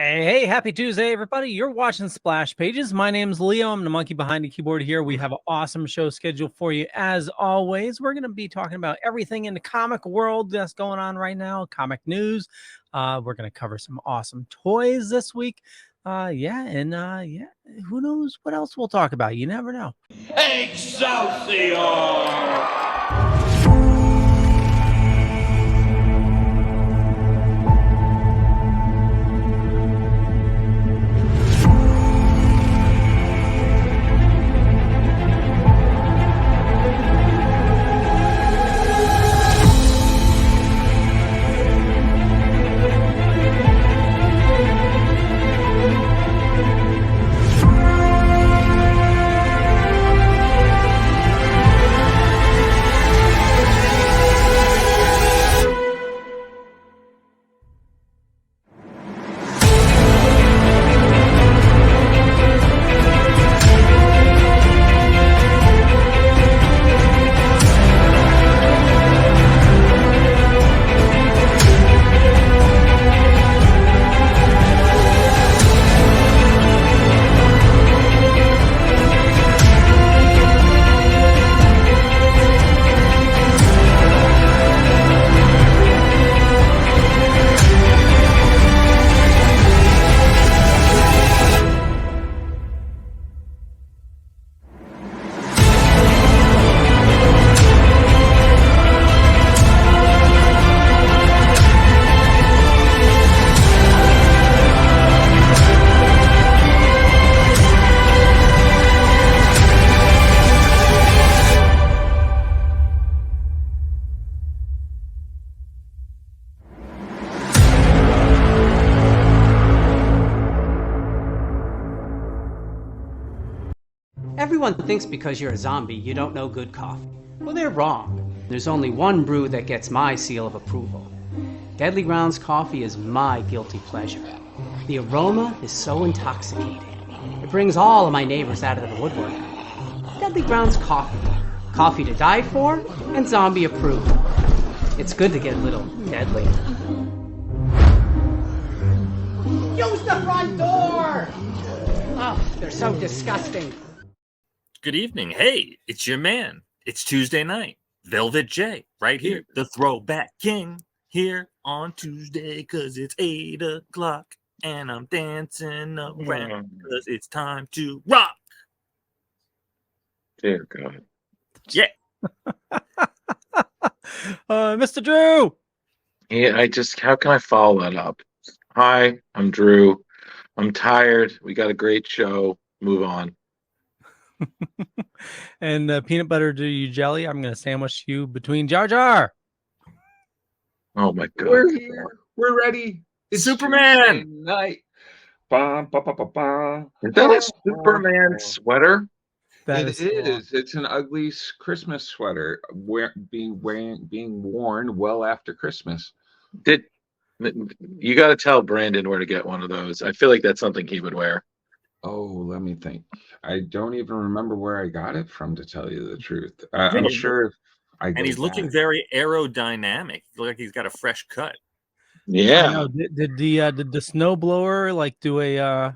Hey, happy Tuesday, everybody. You're watching Splash Pages. My name's Leo. I'm the monkey behind the keyboard here. We have an awesome show scheduled for you. As always, we're going to be talking about everything in the comic world that's going on right now, comic news. We're going to cover some awesome toys this week. Who knows what else we'll talk about? You never know. Excelsior! Everyone thinks because you're a zombie, you don't know good coffee. Well, they're wrong. There's only one brew that gets my seal of approval. Deadly Grounds coffee is my guilty pleasure. The aroma is so intoxicating. It brings all of my neighbors out of the woodwork. Deadly Grounds coffee. Coffee to die for, and zombie approved. It's good to get a little deadly. Use the front door! Oh, they're so disgusting. Good evening. Hey, it's your man. It's Tuesday night. Velvet J, right here. The Throwback King here on Tuesday because it's 8 o'clock and I'm dancing around because it's time to rock. Dear God. Yeah. Mr. Drew. Yeah, how can I follow that up? Hi, I'm Drew. I'm tired. We got a great show. Move on. And peanut butter do you jelly? I'm going to sandwich you between Jar Jar. Oh my God. We're here. We're ready. It's Superman Tuesday night. Ba, ba, ba, ba, ba. Is that a Superman sweater? It is. It's an ugly Christmas sweater being worn well after Christmas. You got to tell Brandon where to get one of those. I feel like that's something he would wear. Oh, let me think. I don't even remember where I got it from, to tell you the truth. I'm sure if I go and he's back. looking very aerodynamic. He looks like he's got a fresh cut. Yeah. Did the snowblower like do a I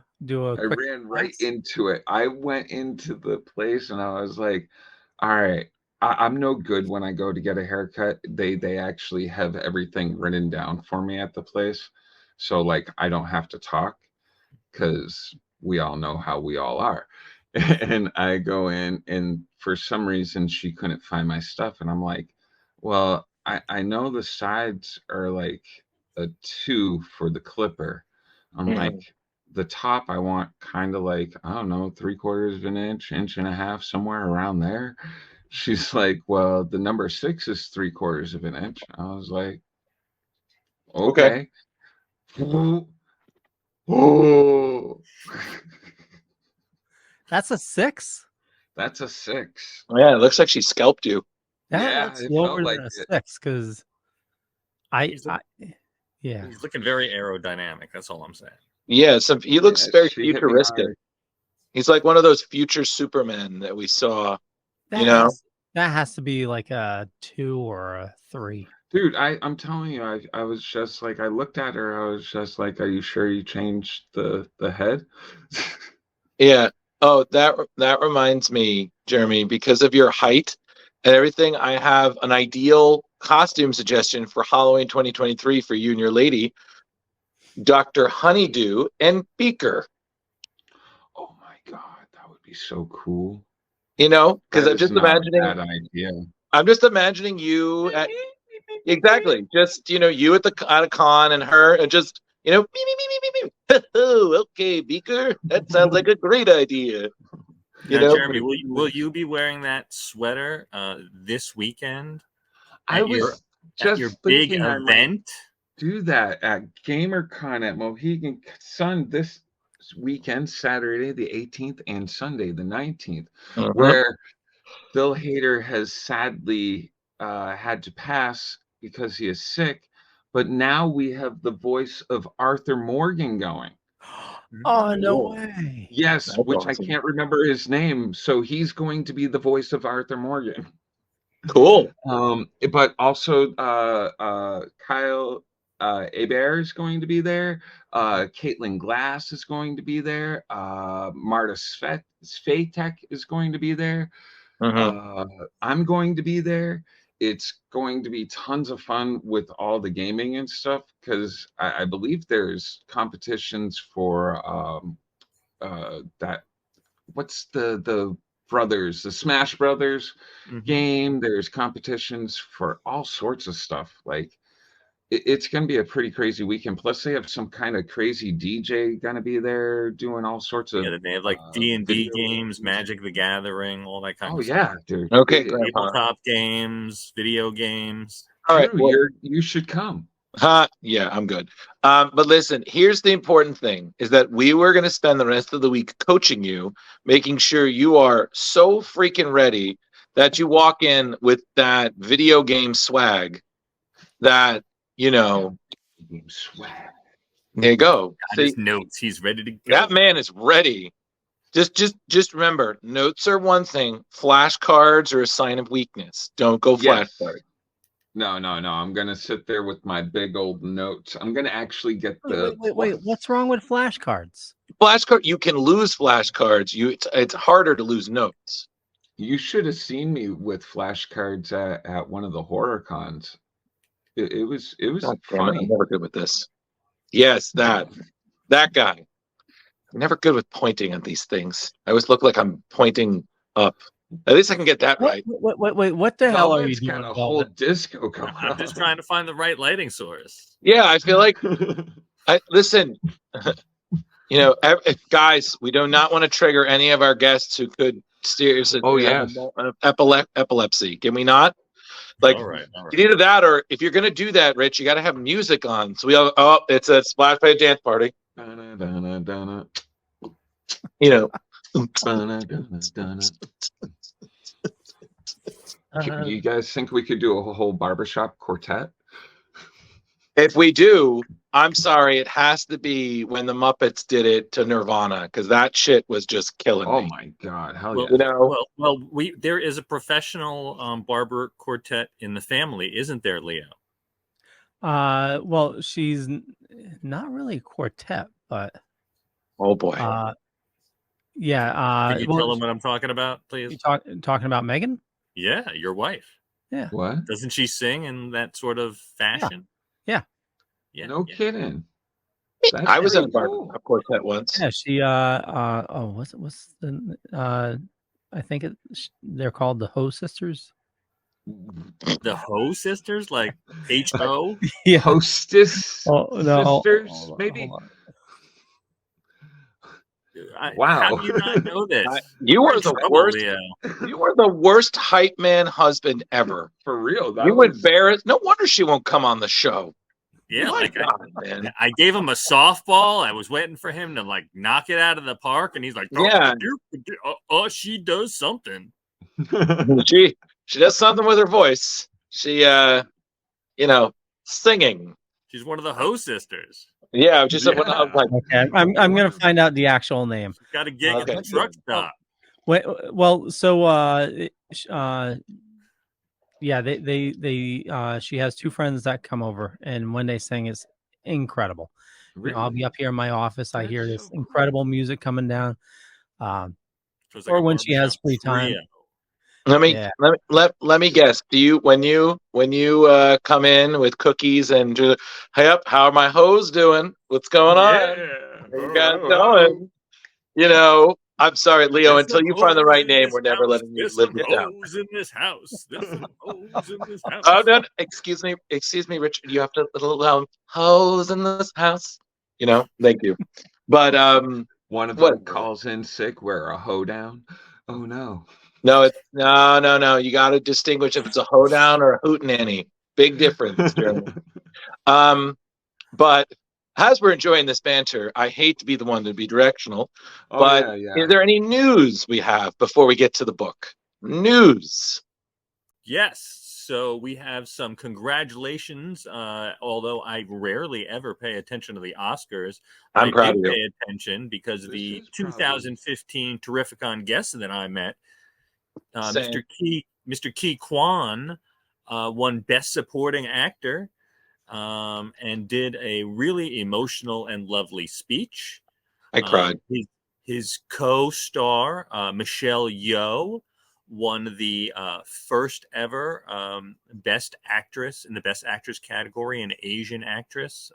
quick ran right into it. I went into the place and I was like, all right, I'm no good when I go to get a haircut. They actually have everything written down for me at the place. So like I don't have to talk because we all know how we all are. And I go in and for some reason she couldn't find my stuff. And I'm like, well, I know the sides are like a 2 for the clipper. I'm like, the top I want kind of like, I don't know, 3/4 of an inch, inch and a half, somewhere around there. She's like, well, the number 6 is 3/4 of an inch. I was like, okay. Oh, That's a 6? that's a 6. Yeah, it looks like she scalped you. Yeah, That's it lower felt than like a 6 because He's looking very aerodynamic. That's all I'm saying. Yeah, he looks very she hit me futuristic. hard. He's like one of those future Supermen that we saw. that has to be like a 2 or a 3. Dude, I'm telling you, I was just like, I looked at her, I was just like, are you sure you changed the head? Yeah. Oh, that reminds me, Jeremy, because of your height and everything, I have an ideal costume suggestion for Halloween 2023 for you and your lady, Dr. Honeydew and Beaker. Oh my God, that would be so cool. You know, because That I'm is just not a imagining. bad idea. I'm just imagining you at exactly just you at a con and her and just beep, beep, beep, beep, beep. Oh, okay, Beaker, that sounds like a great idea. Jeremy, will you be wearing that sweater this weekend? I was just your big thinking I might event. do that at GamerCon at Mohegan Sun this weekend, Saturday the 18th and Sunday the 19th, where Bill Hader has sadly had to pass because he is sick, but now we have the voice of Arthur Morgan going. Oh, no way. Yes, That's which awesome. I can't remember his name, so he's going to be the voice of Arthur Morgan. Cool. But also Kyle Hebert is going to be there. Caitlin Glass is going to be there. Marta Svatek is going to be there. I'm going to be there. It's going to be tons of fun with all the gaming and stuff, because I believe there's competitions for that. What's the brothers, the Smash Brothers game? There's competitions for all sorts of stuff. Like it's going to be a pretty crazy weekend. Plus, they have some kind of crazy DJ going to be there doing all sorts of. Yeah, they have like D&D games, Magic the Gathering, all that kind of stuff. Yeah, dude. Okay, tabletop games, video games. All right, well, you should come. Yeah, I'm good. But listen, here's the important thing: is that we were going to spend the rest of the week coaching you, making sure you are so freaking ready that you walk in with that video game swag. That Swag. There you go. See, his notes. He's ready to go. That man is ready. Just remember, notes are one thing. Flashcards are a sign of weakness. Don't go flashcard. No. I'm gonna sit there with my big old notes. I'm gonna actually get the. Wait. What's wrong with flashcards? Flashcard. You can lose flashcards. It's harder to lose notes. You should have seen me with flashcards at one of the horror cons. It was funny. I'm never good with this. Yes, that guy. I'm never good with pointing at these things. I always look like I'm pointing up. At least I can get that right. Wait, what the hell are you doing? Got a whole disco going on. I'm just trying to find the right lighting source. Yeah, I feel like listen, guys, we do not want to trigger any of our guests who could seriously epilepsy. Can we not? Like, all right. Either that, or if you're going to do that, Rich, you got to have music on. So it's a splash page dance party. You guys think we could do a whole barbershop quartet? If we do, I'm sorry, it has to be when the Muppets did it to Nirvana, because that shit was just killing me. Oh my God, hell yeah! There is a professional barber quartet in the family, isn't there, Leo? Well, she's not really a quartet, but oh boy, yeah. Can you tell them what I'm talking about, please? You talking about Megan? Yeah, your wife. Yeah. What? Doesn't she sing in that sort of fashion? Yeah. No kidding. I was in a quartet once. Yeah, she what's the I think they're called the Ho Sisters. The Ho Sisters, like H-O? Yeah. Hostess sisters, maybe. Wow. How do you not know this? You were the worst. Leo. You were the worst hype man husband ever. For real. Embarrassed. No wonder she won't come on the show. Yeah, I gave him a softball. I was waiting for him to knock it out of the park, and he's like, she does something. she does something with her voice. She singing. She's one of the Ho Sisters. Yeah, just okay. I'm gonna find out the actual name. She's got a gig at the truck stop. So Yeah, she has two friends that come over, and when they sing is incredible. Really? I'll be up here in my office. I That's hear so this cool. incredible music coming down. Um, So it's or a when she has barbershop free time. trio. Let me guess. Do you when you come in with cookies and hey up, how are my hoes doing? What's going on? How you guys going? I'm sorry, Leo. There's Until some you find the hoes right in name, this we're never house. letting you There's live some this down. hoes in this house. There's some hoes in this house. Oh no! Excuse me, Richard. You have to little hoes in this house. Thank you. But One of what? them calls in sick, wear a hoedown. Oh no. No, no. You got to distinguish if it's a hoedown or a hootenanny. Big difference, Jeremy. But as we're enjoying this banter, I hate to be the one to be directional, but yeah. is there any news we have before we get to the book? News. Yes. So we have some congratulations. Although I rarely ever pay attention to the Oscars, I'm proud did of you. pay attention because the 2015 Terrificon guest that I met, Mr. Key Quan, won Best Supporting Actor, and did a really emotional and lovely speech. I cried. His co-star, Michelle Yeoh, won the first ever Best Actress in the Best Actress category, an Asian actress.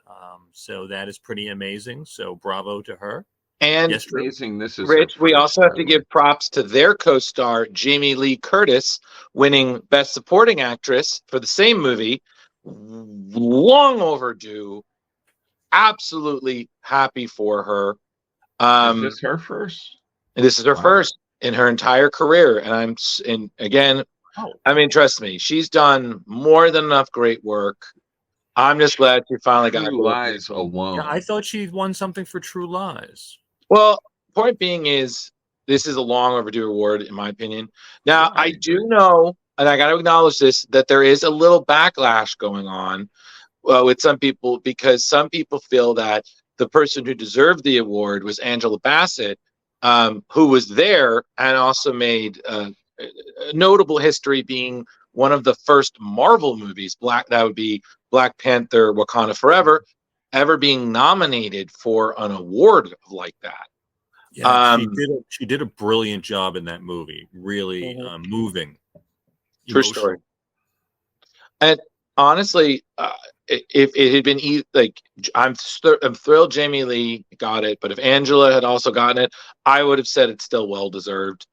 So that is pretty amazing. So bravo to her. And yes, amazing. This is Rich. We also have to give props to their co-star Jamie Lee Curtis, winning Best Supporting Actress for the same movie. Long overdue. Absolutely happy for her. Is this her first? This is her first in her entire career, and I mean, trust me, she's done more than enough great work. I'm just glad she finally got True Lies alone. Yeah, I thought she won something for True Lies. Well, point being is this is a long overdue award, in my opinion. Now, I do know, and I got to acknowledge this, that there is a little backlash going on with some people, because some people feel that the person who deserved the award was Angela Bassett, who was there and also made a notable history, being one of the first Marvel movies, that would be Black Panther, Wakanda Forever, ever being nominated for an award like that. Yeah, she did a brilliant job in that movie. Really moving. True story. And honestly, if it had been I'm thrilled Jamie Lee got it, but if Angela had also gotten it, I would have said it's still well deserved.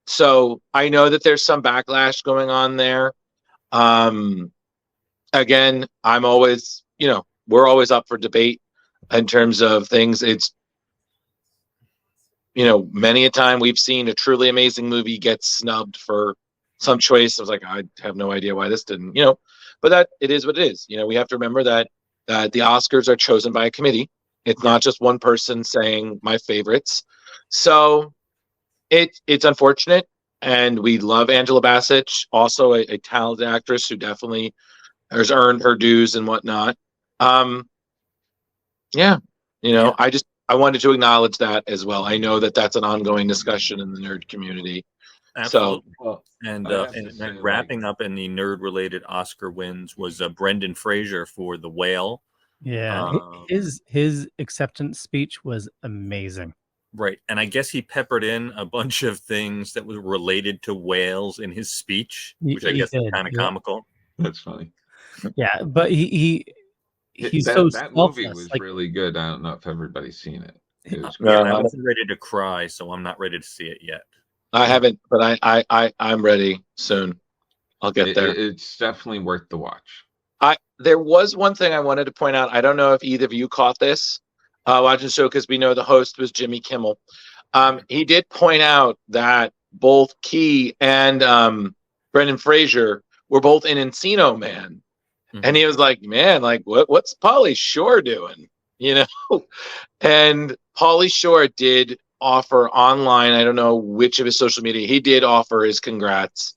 So I know that there's some backlash going on there. Again, I'm always, we're always up for debate in terms of things. It's, many a time we've seen a truly amazing movie get snubbed for some choice. I was like, I have no idea why this didn't, but that it is what it is. We have to remember that the Oscars are chosen by a committee. It's not just one person saying my favorites. So it's unfortunate. And we love Angela Bassett, also a talented actress who definitely has earned her dues and whatnot. I wanted to acknowledge that as well. I know that that's an ongoing discussion in the nerd community. Absolutely. So, and wrapping up in the nerd-related Oscar wins was Brendan Fraser for The Whale. Yeah, his acceptance speech was amazing. Right, and I guess he peppered in a bunch of things that were related to whales in his speech, which I guess is kind of comical. That's funny. Yeah, but he's that movie was really good. I don't know if everybody's seen it. I wasn't ready to cry, so I'm not ready to see it yet. I haven't, but I'm ready soon. I'll get there. It's definitely worth the watch. There was one thing I wanted to point out. I don't know if either of you caught this watching the show, because we know the host was Jimmy Kimmel. He did point out that both Key and Brendan Fraser were both in Encino Man. Mm-hmm. And he was like, man, like what's Pauly Shore doing? And Pauly Shore did offer online, I don't know which of his social media, he did offer his congrats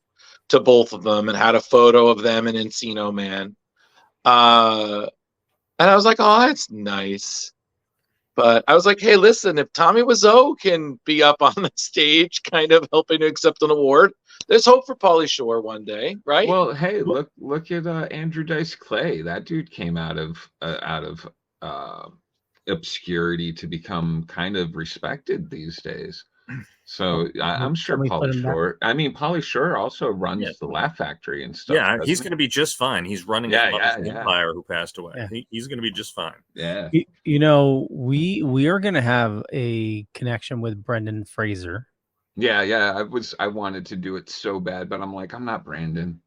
to both of them and had a photo of them in Encino Man. And I was like, oh, that's nice. But I was like, hey, listen, if Tommy Wiseau can be up on the stage, kind of helping to accept an award, there's hope for Pauly Shore one day, right? Well, hey, look at Andrew Dice Clay. That dude came out of obscurity to become kind of respected these days. So I'm sure Pauly Shore. I mean, Pauly Shore also runs the Laugh Factory and stuff. Yeah, he's going to be just fine. He's running his mother's empire, who passed away. Yeah. He's going to be just fine. Yeah. You know, we are going to have a connection with Brendan Fraser. Yeah. I wanted to do it so bad, but I'm like, I'm not Brandon.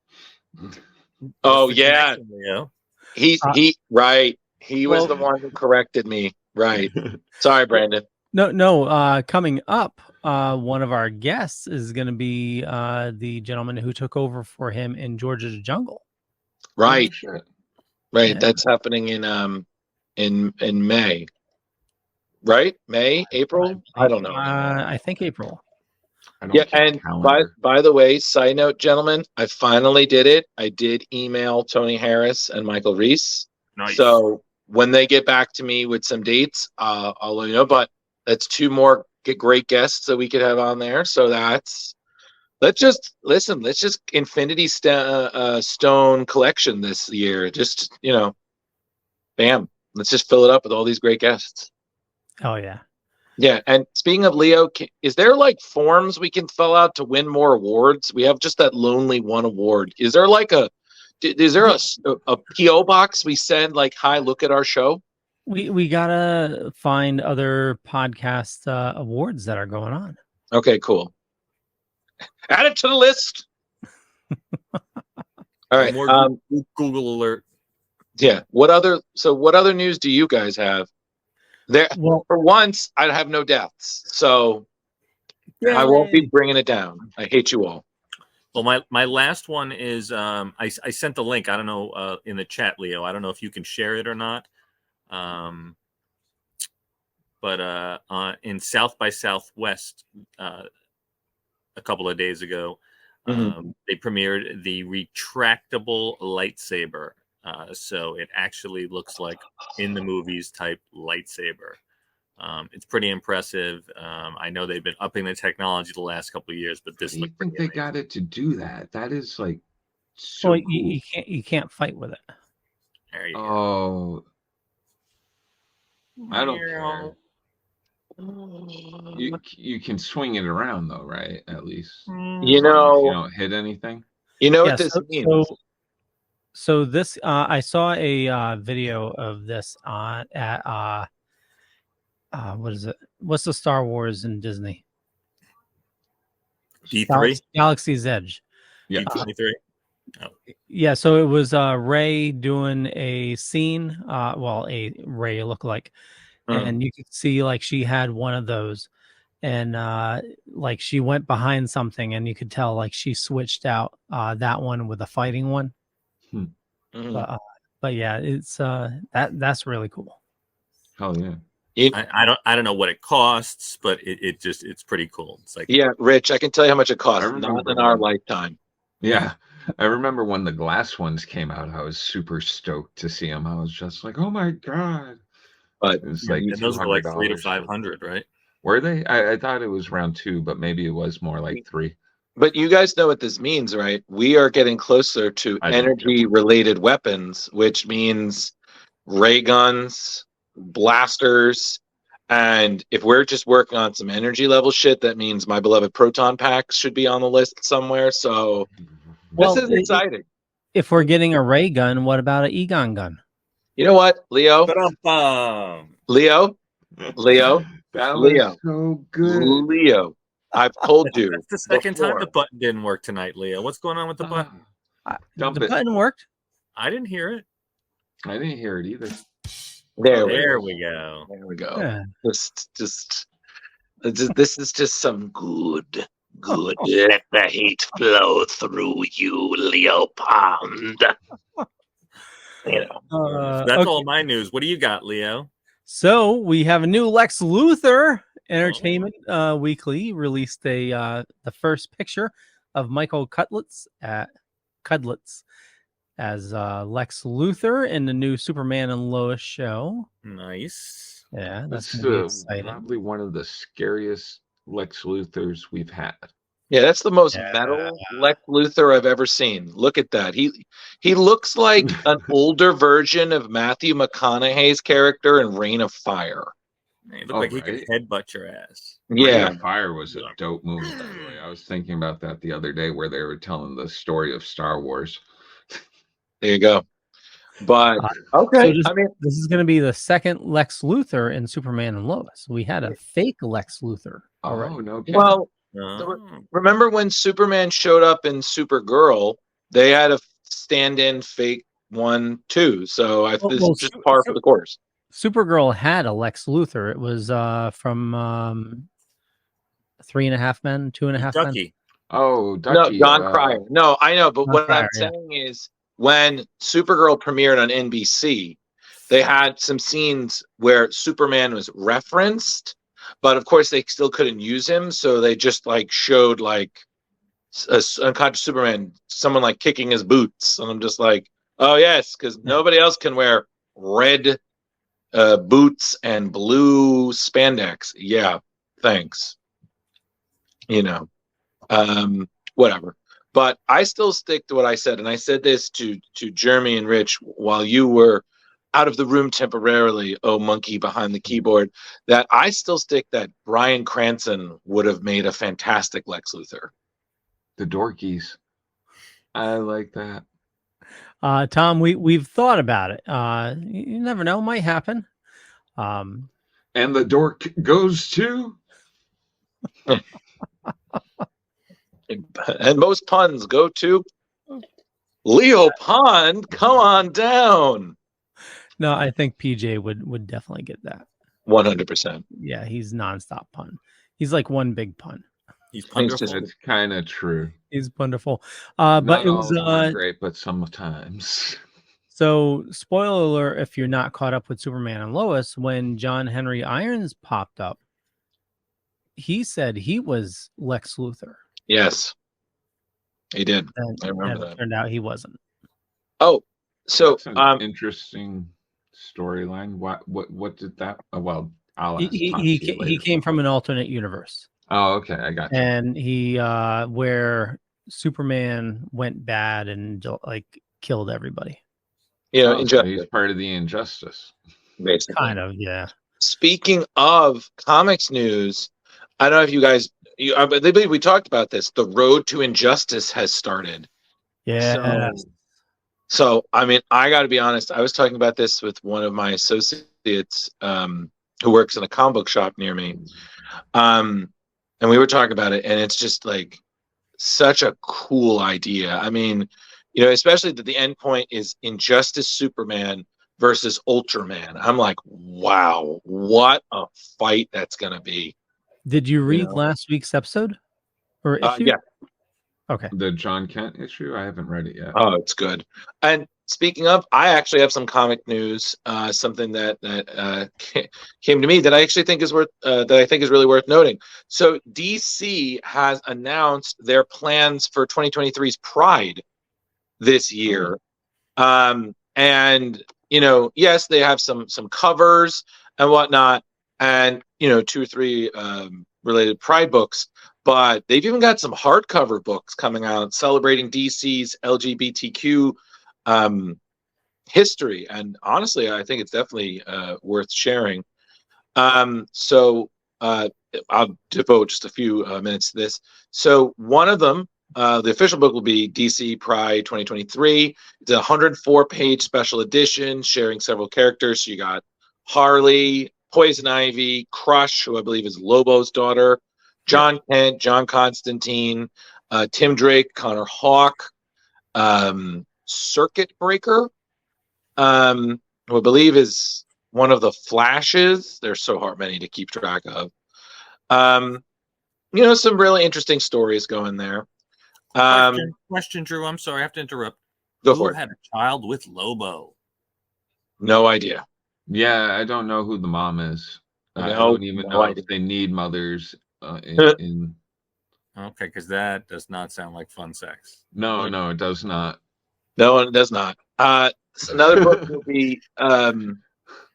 Oh yeah. He right. He was the one who corrected me. Right. Sorry, Brandon. No. Coming up, one of our guests is going to be the gentleman who took over for him in George's Jungle. Right. Oh, right. Yeah. That's happening in May. Right? May, April? I don't know. I think April. Yeah, and by the way, side note, gentlemen, I finally did it. I did email Tony Harris and Michael Reese. Nice. So when they get back to me with some dates, I'll let you know. But that's two more great guests that we could have on there. So let's just Infinity Stone collection this year. Just, bam. Let's just fill it up with all these great guests. Oh, yeah. Yeah, and speaking of Leo, is there like forms we can fill out to win more awards? We have just that lonely one award. Is there like a PO box we send like, hi, look at our show? We gotta find other podcast awards that are going on. Okay, cool. Add it to the list. All right. More Google alert. Yeah. What other news do you guys have? For once, I have no deaths, so I won't be bringing it down. I hate you all. Well, my last one is I sent the link. I don't know in the chat, Leo. I don't know if you can share it or not. But in South by Southwest a couple of days ago, they premiered the retractable lightsaber. So it actually looks like in the movies type lightsaber. It's pretty impressive. I know they've been upping the technology the last couple of years, but this I think they got it to do that. That is like so well, cool. you can't fight with it. There you go. I don't care. You can swing it around though, right? At least you don't hit anything. What this means. So this, I saw a video of this at what is it? What's the Star Wars in Disney? D3? Galaxy's Edge. Yeah. D23. Oh. Yeah, so it was Rey doing a scene, a Rey lookalike, and you could see like she had one of those, and like she went behind something, and you could tell like she switched out that one with a fighting one. But yeah, it's that's really cool. Oh yeah. I don't know what it costs, but it's pretty cool. It's like, yeah, Rich, I can tell you how much it costs. Not in our lifetime. Yeah, I remember when the glass ones came out. I was super stoked to see them. I was just like, oh my god! But it was like, and those were like $300 to $500, right? Were they? I thought it was around 2, but maybe it was more like 3. But you guys know what this means, right? We are getting closer to energy-related weapons, which means ray guns, blasters, and if we're just working on some energy level shit, that means my beloved proton packs should be on the list somewhere. So this is exciting. If we're getting a ray gun, what about an Egon gun? You know what, Leo? Leo, that was so good. Leo, I've told you. That's the second time the button didn't work tonight, Leo. What's going on with the button? The button worked. I didn't hear it. I didn't hear it either. There we go. There we go. Yeah. This is just some good. Let the heat flow through you, Leo Pond. That's all my news. What do you got, Leo? So we have a new Lex Luthor. Entertainment Weekly released the first picture of Michael Cudlitz as Lex Luthor in the new Superman and Lois show. Nice. Yeah, that's That's gonna be exciting. probably one of the scariest Lex Luthors we've had. Yeah, that's the most Yeah. metal Lex Luthor I've ever seen. Look at that. He looks like an older version of Matthew McConaughey's character in Reign of Fire. He looked like he could headbutt your ass. Yeah. Reign of Fire was a dope movie, by the way. I was thinking about that the other day where they were telling the story of Star Wars. There you go. But So this is going to be the second Lex Luthor in Superman and Lois. We had a fake Lex Luthor already. Oh, no kidding. Well, remember when Superman showed up in Supergirl? They had a stand-in fake one too. So this is just par for the course. Supergirl had a Lex Luthor. It was from 3.5 Men, 2.5 Men. Oh, Ducky. No, Don Cryer. No, I know, but what I'm saying is when Supergirl premiered on NBC, they had some scenes where Superman was referenced, but of course they still couldn't use him, so they just like showed like unconscious Superman, someone like kicking his boots, and I'm just like, oh yes, because nobody else can wear red boots and blue spandex. Yeah, thanks. Whatever. But I still stick to what I said, and I said this to Jeremy and Rich while you were out of the room temporarily, oh monkey behind the keyboard, that I still stick that Bryan Cranston would have made a fantastic Lex Luthor. The Dorkies. I like that. Tom, we've thought about it. You never know, might happen. And the dork goes to and most puns go to Leo Pond. Come on down. No, I think PJ would definitely get that. 100%. Yeah, he's nonstop pun. He's like one big pun. He's wonderful. It's kind of true. He's wonderful. But Not it was all of them are great, but sometimes. So, spoiler alert, if you're not caught up with Superman and Lois, when John Henry Irons popped up, he said he was Lex Luthor. Yes, he did. And I remember that. It turned out he wasn't. Oh, so that's an interesting storyline. What did that? Well, I'll ask he came from an alternate universe. Oh, okay, I got you. And he where Superman went bad and like killed everybody. Injustice. He's part of the Injustice. Basically. Kind of, yeah. Speaking of comics news, I don't know if you guys, I believe we talked about this. The Road to Injustice has started. Yeah. So I mean, I got to be honest. I was talking about this with one of my associates who works in a comic book shop near me, and we were talking about it, and it's just like such a cool idea. I mean, especially that the end point is Injustice Superman versus Ultraman. I'm like, wow, what a fight that's going to be. Did you read last week's episode? Or issue? Yeah. Okay. The John Kent issue? I haven't read it yet. Oh, it's good. And speaking of, I actually have some comic news, something that came to me that I actually think is really worth noting. So DC has announced their plans for 2023's Pride this year. And yes, they have some covers and whatnot, and 2 or 3 related Pride books, but they've even got some hardcover books coming out celebrating DC's LGBTQ history. And honestly, I think it's definitely worth sharing. So I'll devote just a few minutes to this. So one of them, the official book will be DC Pride 2023. It's a 104-page special edition sharing several characters. So you got Harley, Poison Ivy, Crush, who I believe is Lobo's daughter, John Kent, John Constantine, Tim Drake, Connor Hawke, Circuit Breaker, who I believe is one of the Flashes. There's so many to keep track of. Some really interesting stories going there. Question, Drew. I'm sorry, I have to interrupt. Go for it. Who had a child with Lobo? No idea. Yeah, I don't know who the mom is. I No, don't even no know idea. if they need mothers in. Okay, because that does not sound like fun sex. No, it does not. No, it does not. Another book will be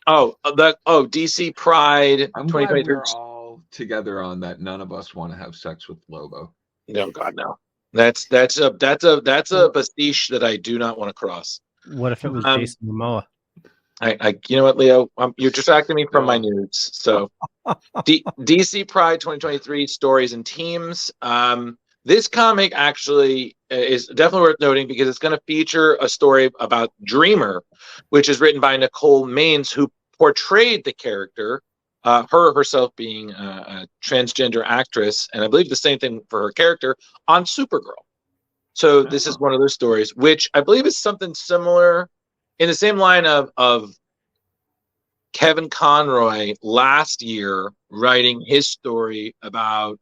DC Pride I'm glad 2023. we're all together on that. None of us want to have sex with Lobo. No, God, no. That's a pastiche that I do not want to cross. What if it was Jason Momoa? You know what, Leo? You're distracting me from my news. So, DC Pride 2023 stories and teams. This comic actually is definitely worth noting because it's going to feature a story about Dreamer, which is written by Nicole Maines, who portrayed the character, herself being a transgender actress, and I believe the same thing for her character on Supergirl. So this is one of those stories, which I believe is something similar in the same line of Kevin Conroy last year writing his story about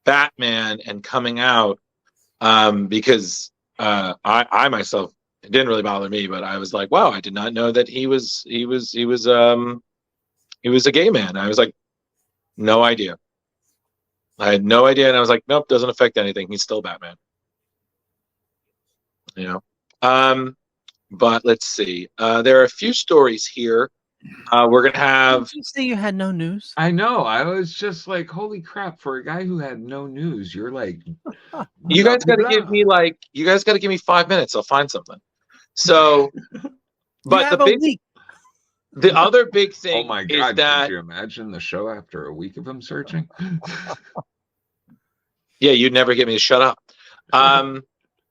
Batman and coming out, because I myself, it didn't really bother me, but I was like, wow, I did not know that he was a gay man. I was like, no idea. I had no idea, and I was like, nope, doesn't affect anything. He's still Batman. But let's see. There are a few stories here. We're gonna have. Did you say you had no news? I know. I was just like, holy crap! For a guy who had no news, you're like, you guys got to give me 5 minutes. I'll find something. So, but the other big thing. Oh my God! Is that, could you imagine the show after a week of him searching? Yeah, you'd never get me to shut up.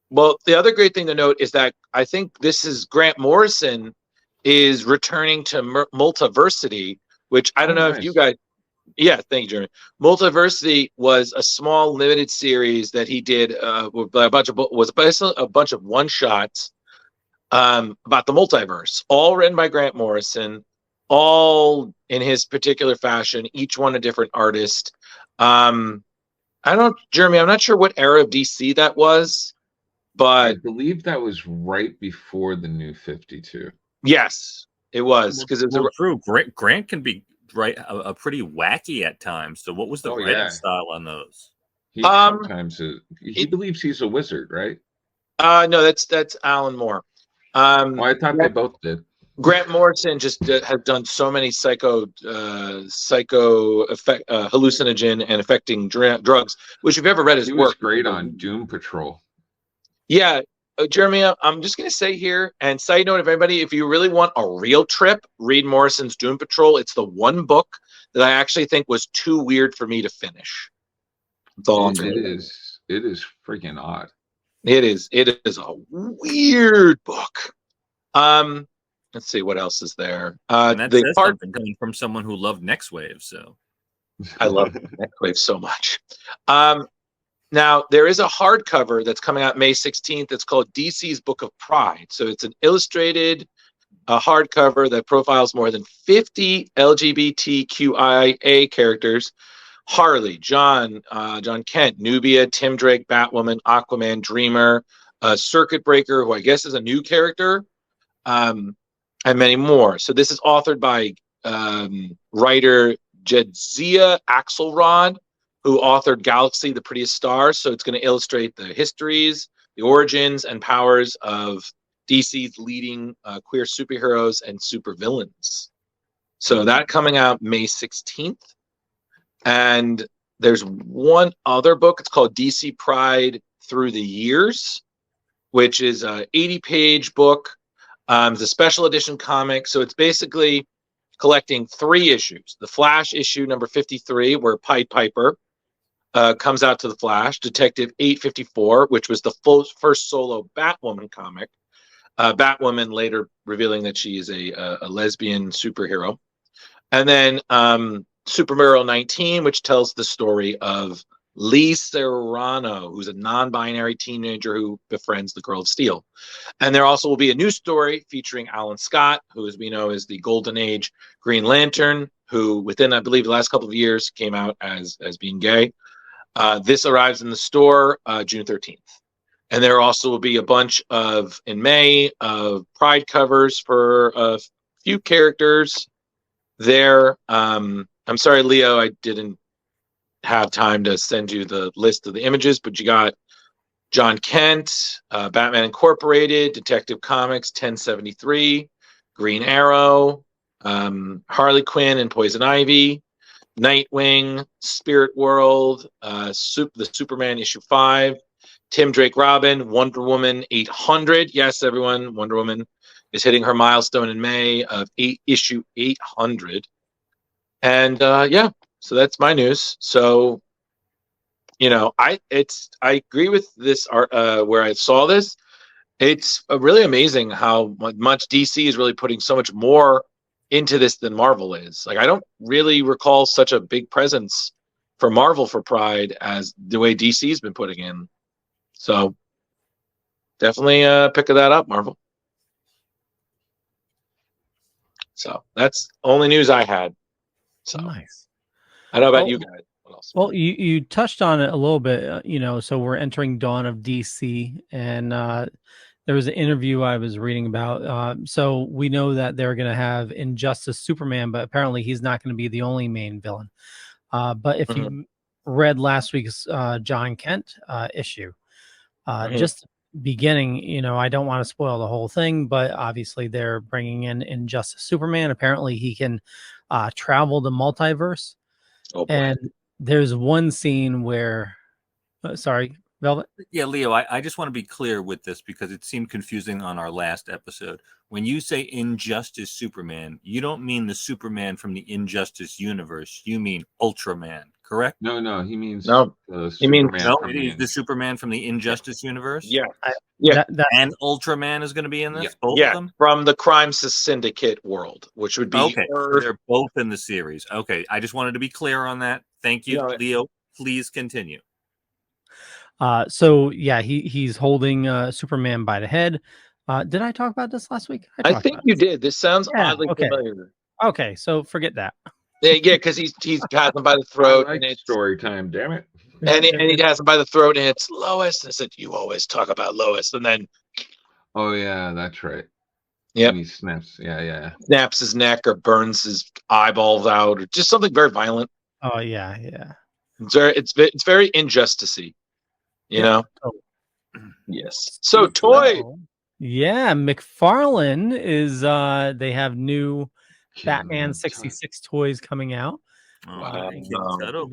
Well, the other great thing to note is that I think this is Grant Morrison is returning to multiversity, which I don't know if you guys. Yeah, thank you, Jeremy. Multiversity was a small limited series that he did with a bunch of one shots about the multiverse, all written by Grant Morrison, all in his particular fashion, each one a different artist. Jeremy, I'm not sure what era of DC that was, but I believe that was right before the New 52. Yes, it was, because it was true. Grant can be a pretty wacky at times. So what was the writing style on those? He sometimes he believes he's a wizard, right? No, that's Alan Moore. Well, I thought they both did. Grant Morrison just has done so many hallucinogen and affecting drugs, which if you've ever read his he work, was great on Doom Patrol. Yeah, Jeremy, I'm just going to say here, and side note, if you really want a real trip, read Morrison's Doom Patrol. It's the one book that I actually think was too weird for me to finish. That's all I'm saying. It is freaking odd. It is a weird book. Let's see what else is there. And that says something coming from someone who loved Next Wave. So I love Next Wave so much. Now, there is a hardcover that's coming out May 16th. It's called DC's Book of Pride. So it's an illustrated hardcover that profiles more than 50 LGBTQIA characters. Harley, John Kent, Nubia, Tim Drake, Batwoman, Aquaman, Dreamer, Circuit Breaker, who I guess is a new character, and many more. So this is authored by writer Jedzia Axelrod, who authored Galaxy, the Prettiest Star. So it's going to illustrate the histories, the origins, and powers of DC's leading queer superheroes and supervillains. So that coming out May 16th. And there's one other book. It's called DC Pride Through the Years, which is an 80-page book. It's a special edition comic. So it's basically collecting 3 issues. The Flash issue number 53, where Pied Piper comes out to the Flash. Detective 854, which was the first solo Batwoman comic. Batwoman later revealing that she is a lesbian superhero. And then Supergirl 19, which tells the story of Lee Serrano, who's a non-binary teenager who befriends the Girl of Steel. And there also will be a new story featuring Alan Scott, who, as we know, is the Golden Age Green Lantern, who within, I believe, the last couple of years came out as being gay. This arrives in the store June 13th. And there also will be a bunch in May, of Pride covers for a few characters there. I'm sorry, Leo, I didn't have time to send you the list of the images, but you got John Kent, Batman Incorporated, Detective Comics 1073, Green Arrow, Harley Quinn and Poison Ivy, Nightwing, Spirit World, the Superman issue 5, Tim Drake Robin, Wonder Woman 800. Yes, everyone, Wonder Woman is hitting her milestone in May of issue 800. And yeah, so that's my news. So, you know, I agree with this art where I saw this. It's really amazing how much DC is really putting so much more into this than Marvel is. Like, I don't really recall such a big presence for Marvel for Pride as the way DC's been putting in. So definitely pick that up, Marvel. So that's only news I had. So Nice. I don't know about you guys. What else? Well, you touched on it a little bit, you know, so we're entering dawn of DC, and there was an interview I was reading about. So we know that they're going to have Injustice Superman, but apparently he's not going to be the only main villain. But if you read last week's John Kent issue, just beginning, you know, I don't want to spoil the whole thing, but obviously they're bringing in Injustice Superman. Apparently he can travel the multiverse. Oh, boy. And there's one scene where, sorry, Velvet? Yeah, Leo, I just want to be clear with this because it seemed confusing on our last episode. When you say Injustice Superman, you don't mean the Superman from the Injustice universe. You mean Ultraman, correct? No, he means He means the Superman from the Injustice universe. Yeah, And Ultraman is going to be in this. Both of them from the Crime Syndicate world, which would be okay. They're both in the series. Okay, I just wanted to be clear on that. Thank you, Leo. Please continue. So yeah, he's holding Superman by the head. Did I talk about this last week? I think you did. This sounds oddly familiar. Okay, so forget that. Yeah, because he's has him by the throat. And it's story time, damn it. And he has him by the throat, and it's Lois. And I said, "You always talk about Lois," and then, oh yeah, that's right. Yeah, he snaps. Yeah, snaps his neck or burns his eyeballs out, or just something very violent. Oh yeah. It's very injustice-y, you know. Oh. Yes. So toy. Yeah, McFarlane is. They have new Batman 66 toys coming out. Wow.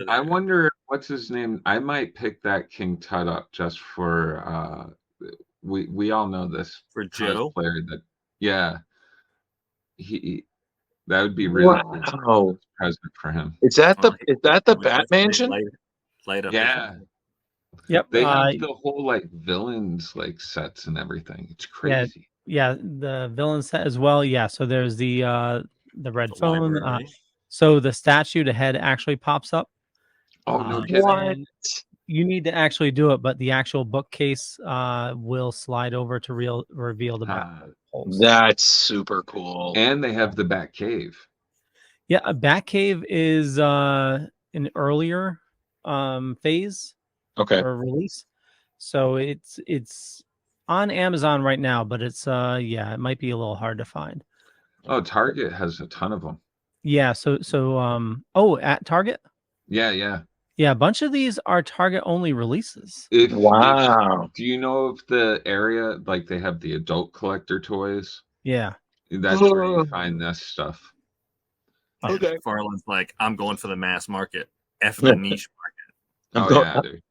I wonder what's his name. I might pick that King Tut up just for we all know this for Joe player that he that would be really cool present for him. Is that the Batmansion? Light up. Yeah. Yep. They have the whole like villains like sets and everything. It's crazy. Yeah, the villain set as well. Yeah, so there's the red phone. So the statue, the head actually pops up. Oh no kidding. You need to actually do it, but the actual bookcase will slide over to reveal the back. That's super cool. And they have the Batcave. Yeah, a Batcave is an earlier phase. Okay. Or release. So it's on Amazon right now, but it's it might be a little hard to find. Oh, Target has a ton of them. Yeah, so at Target? Yeah. Yeah, a bunch of these are Target only releases. Wow. Do you know of the area like they have the adult collector toys? Yeah. That's where you find this stuff. Okay. Farland's like, I'm going for the mass market. F the niche market.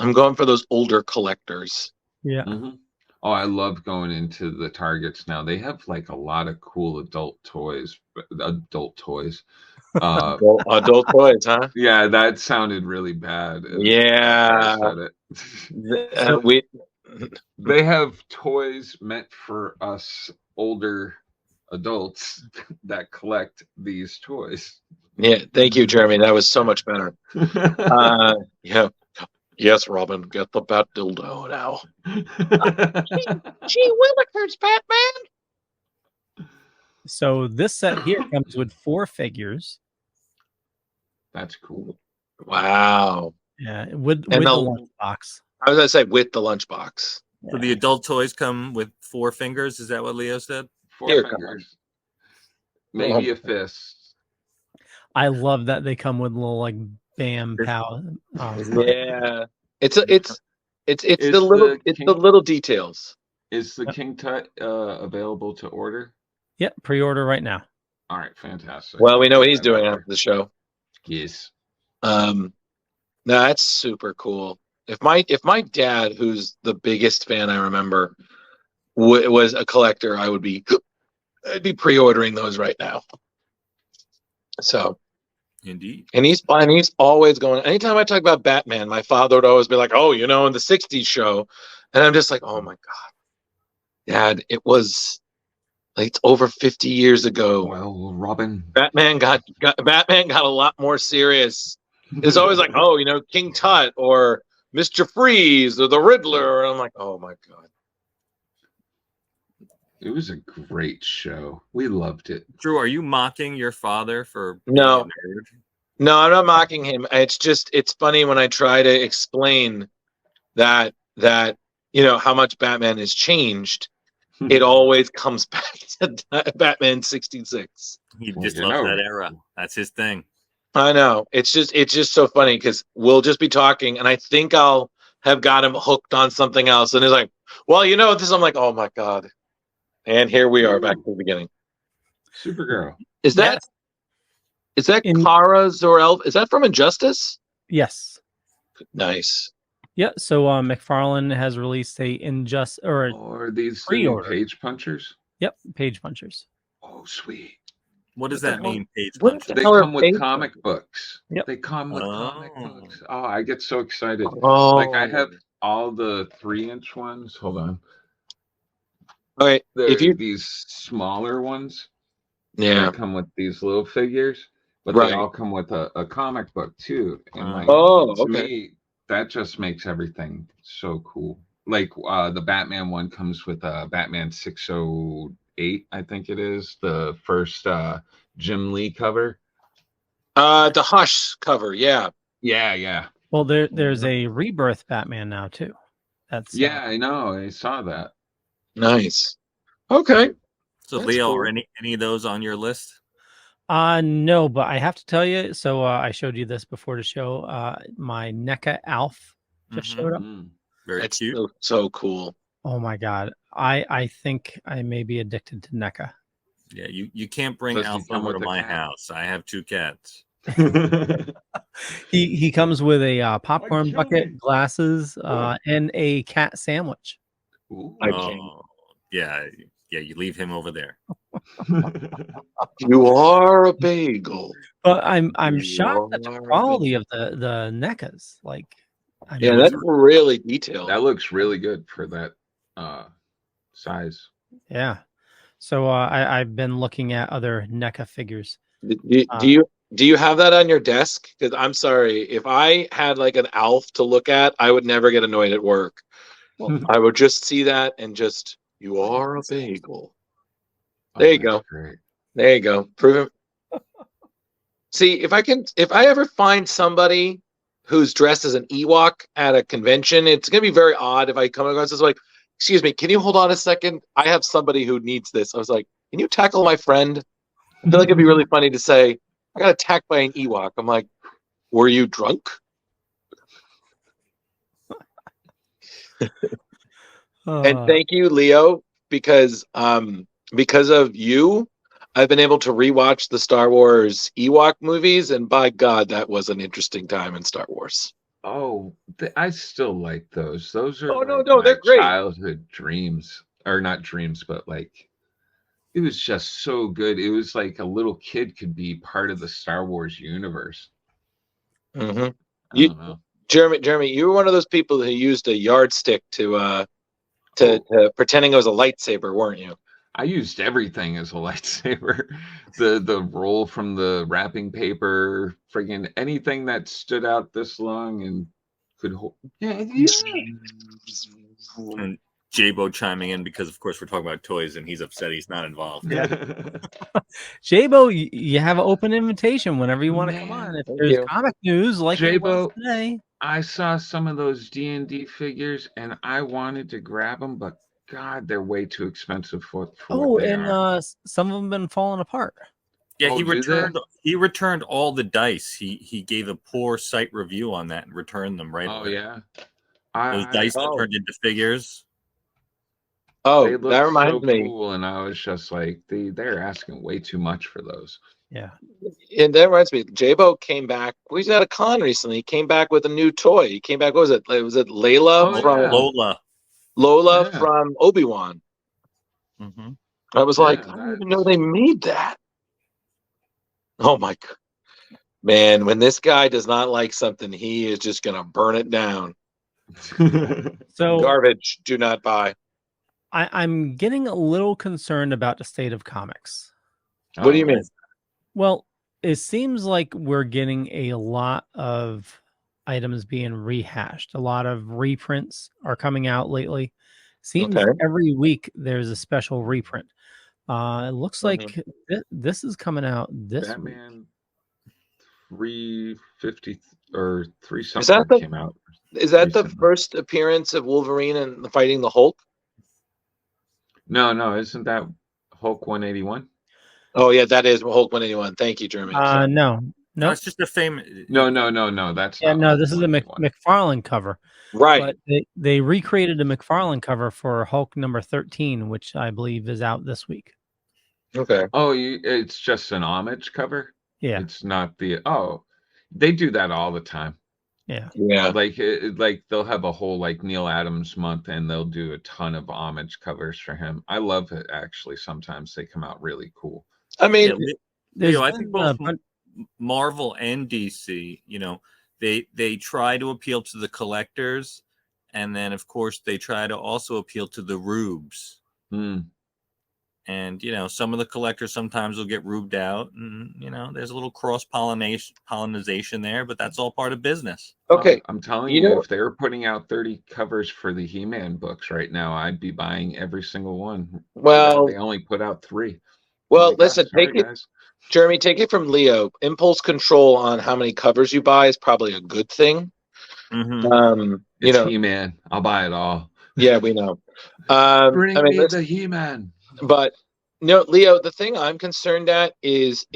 I'm going for those older collectors. Yeah. Mm-hmm. Oh, I love going into the Targets now. They have like a lot of cool adult toys. Adult toys, huh? Yeah, that sounded really bad. Yeah. They have toys meant for us older adults that collect these toys. Yeah, thank you, Jeremy. That was so much better. Yeah. Yes, Robin, get the bat dildo now. Gee willikers, Batman. So this set here comes with 4 figures. That's cool. Wow. Yeah, with the lunchbox. I was going to say with the lunchbox. Yeah. So the adult toys come with 4 fingers. Is that what Leo said? 4 fingers. Maybe a fist. I love that they come with little like bam pow. Yeah, it's the little details. Is the King Tut available to order? Yeah, pre-order right now. All right, fantastic. Well, we know what he's doing after the show. Yes. No, that's super cool. If my dad, who's the biggest fan I remember, was a collector, I'd be pre-ordering those right now. So, Indeed. and he's always going. Anytime I talk about Batman, my father would always be like, "Oh, in the '60s show," and I'm just like, "Oh my god, Dad, it was like it's over 50 years ago." Well, Robin. Batman got a lot more serious. It's always like, "Oh, King Tut or Mr. Freeze or the Riddler," and I'm like, "Oh my god." It was a great show. We loved it. Drew, are you mocking your father for being No. a nerd? No, I'm not mocking him. It's funny when I try to explain that how much Batman has changed. It always comes back to Batman 66. He just loves that era. That's his thing. I know. It's just so funny because we'll just be talking, and I think I'll have got him hooked on something else, and he's like, "Well, this." I'm like, "Oh my god!" And here we are back to the beginning. Supergirl. Is that Kara Zor-El? Is that from Injustice? Yes. Nice. Yeah. So McFarlane has released a Or these pre-order. page punchers. Yep, page punchers. Oh, sweet. What does that mean, page what puncher? They Color come with page comic books. Yep. They come with comic Oh. books. Oh, I get so excited. Oh, Like I have all the 3-inch ones. Hold on. Okay, These smaller ones, yeah. they come with these little figures, but Right. they all come with a comic book too. And like, Oh, to okay. me, that just makes everything so cool. Like the Batman one comes with Batman 608, I think it is, the first Jim Lee cover. The Hush cover, yeah. Yeah. Well, there's a Rebirth Batman now too. That's Yeah, I know. I saw that. Nice. Okay. So, That's Leo, cool. are any of those on your list? No, but I have to tell you. So I showed you this before the show. My NECA Alf just showed up. Very That's cute. so cool. Oh my god, I think I may be addicted to NECA. Yeah, you can't bring Does he Alf come over with to a my cat? house. I have 2 cats. He comes with a popcorn bucket, glasses, and a cat sandwich. Ooh. I can't. Yeah, you leave him over there. You are a bagel. But I'm You shocked at the are a quality of the NECAs. Like, I Yeah, mean, that's really detailed. That looks really good for that size. yeah. So I've been looking at other NECA figures. Do you have that on your desk? Because I'm sorry, if I had like an Alf to look at, I would never get annoyed at work. I would just see that and just, you are a bagel. There you go. Great. There you go. Prove it. See, if I ever find somebody who's dressed as an Ewok at a convention, it's gonna be very odd if I come across this like, excuse me, can you hold on a second? I have somebody who needs this. I was like, can you tackle my friend? I feel like it'd be really funny to say, I got attacked by an Ewok. I'm like, were you drunk? And thank you, Leo, because of you, I've been able to rewatch the Star Wars Ewok movies, and by God, that was an interesting time in Star Wars. Oh, I still like those. Those are no, like they're my great. childhood dreams, or not dreams, but like it was just so good. It was like a little kid could be part of the Star Wars universe. Mm-hmm. I don't know. Jeremy, you were one of those people who used a yardstick to pretending it was a lightsaber, weren't you? I used everything as a lightsaber. The roll from the wrapping paper, friggin' anything that stood out this long and could hold. Yeah. And J-Bo chiming in because, of course, we're talking about toys, and he's upset he's not involved. J-Bo, you have an open invitation whenever you want to come on. If there's comic news like J-Bo, today. I saw some of those D&D figures, and I wanted to grab them, but God, they're way too expensive for what they are. Some of them been falling apart. Yeah, Oh, he returned all the dice. He gave a poor site review on that and returned them right away. Yeah. Those dice that turned into figures. Oh, They that look reminds so me. cool, and I was just like, they're asking way too much for those. Yeah. And that reminds me, J-Bo came back. We was at a con recently. He came back with a new toy. He came back. What was it? Was it Layla Oh, from yeah. Lola Yeah. from Obi-Wan? Mm-hmm. I was Yeah, like, I didn't even know they made that. Oh my God. Man, when this guy does not like something, he is just gonna burn it down. So Garbage. Do not buy. I'm getting a little concerned about the state of comics. What do you mean? Well, it seems like we're getting a lot of items being rehashed. A lot of reprints are coming out lately. Seems Okay. every week there's a special reprint. It looks like this is coming out this week. Batman 350 or 3 Is that something the came out. is that the recently. first appearance of Wolverine and fighting the Hulk? No, isn't that Hulk 181? Oh yeah, that is Hulk 181. Thank you, Jeremy. No, No, nope. it's just a famous. No. That's Yeah, not no, Hulk this is a 181. McFarlane cover. Right. But they recreated a McFarlane cover for Hulk number 13, which I believe is out this week. Okay. Oh, it's just an homage cover? Yeah. It's not the they do that all the time. Yeah. Yeah. Like they'll have a whole like Neil Adams month and they'll do a ton of homage covers for him. I love it actually. Sometimes they come out really cool. I mean, There's I think been a both Marvel and DC, they try to appeal to the collectors, and then of course they try to also appeal to the rubes. And some of the collectors sometimes will get rubed out, and there's a little cross pollination there, but that's all part of business. okay. I'm telling you, if they were putting out 30 covers for the He-Man books right now, I'd be buying every single one. Well, they only put out 3. Well, Like, listen, sorry, take it, guys. Jeremy. Take it from Leo. Impulse control on how many covers you buy is probably a good thing. Mm-hmm. It's He-Man. I'll buy it all. Yeah, we know. Bring me the He-Man. But no, Leo, the thing I'm concerned at is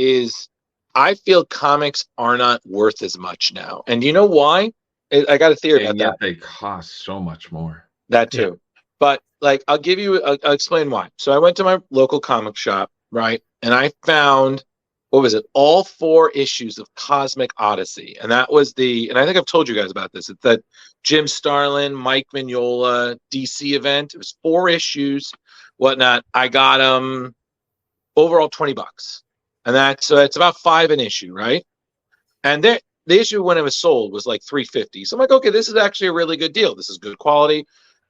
I feel comics are not worth as much now. And you know why? I got a theory about that. They cost so much more. That too. Yeah. But like, I'll explain why. So I went to my local comic shop, right? And I found, what was it? All 4 issues of Cosmic Odyssey. And that was and I think I've told you guys about this. It's that Jim Starlin, Mike Mignola DC event. It was 4 issues, whatnot. I got them overall $20. And that's about 5 an issue, right? And the issue when it was sold was like $3.50. So I'm like, okay, this is actually a really good deal. This is good quality,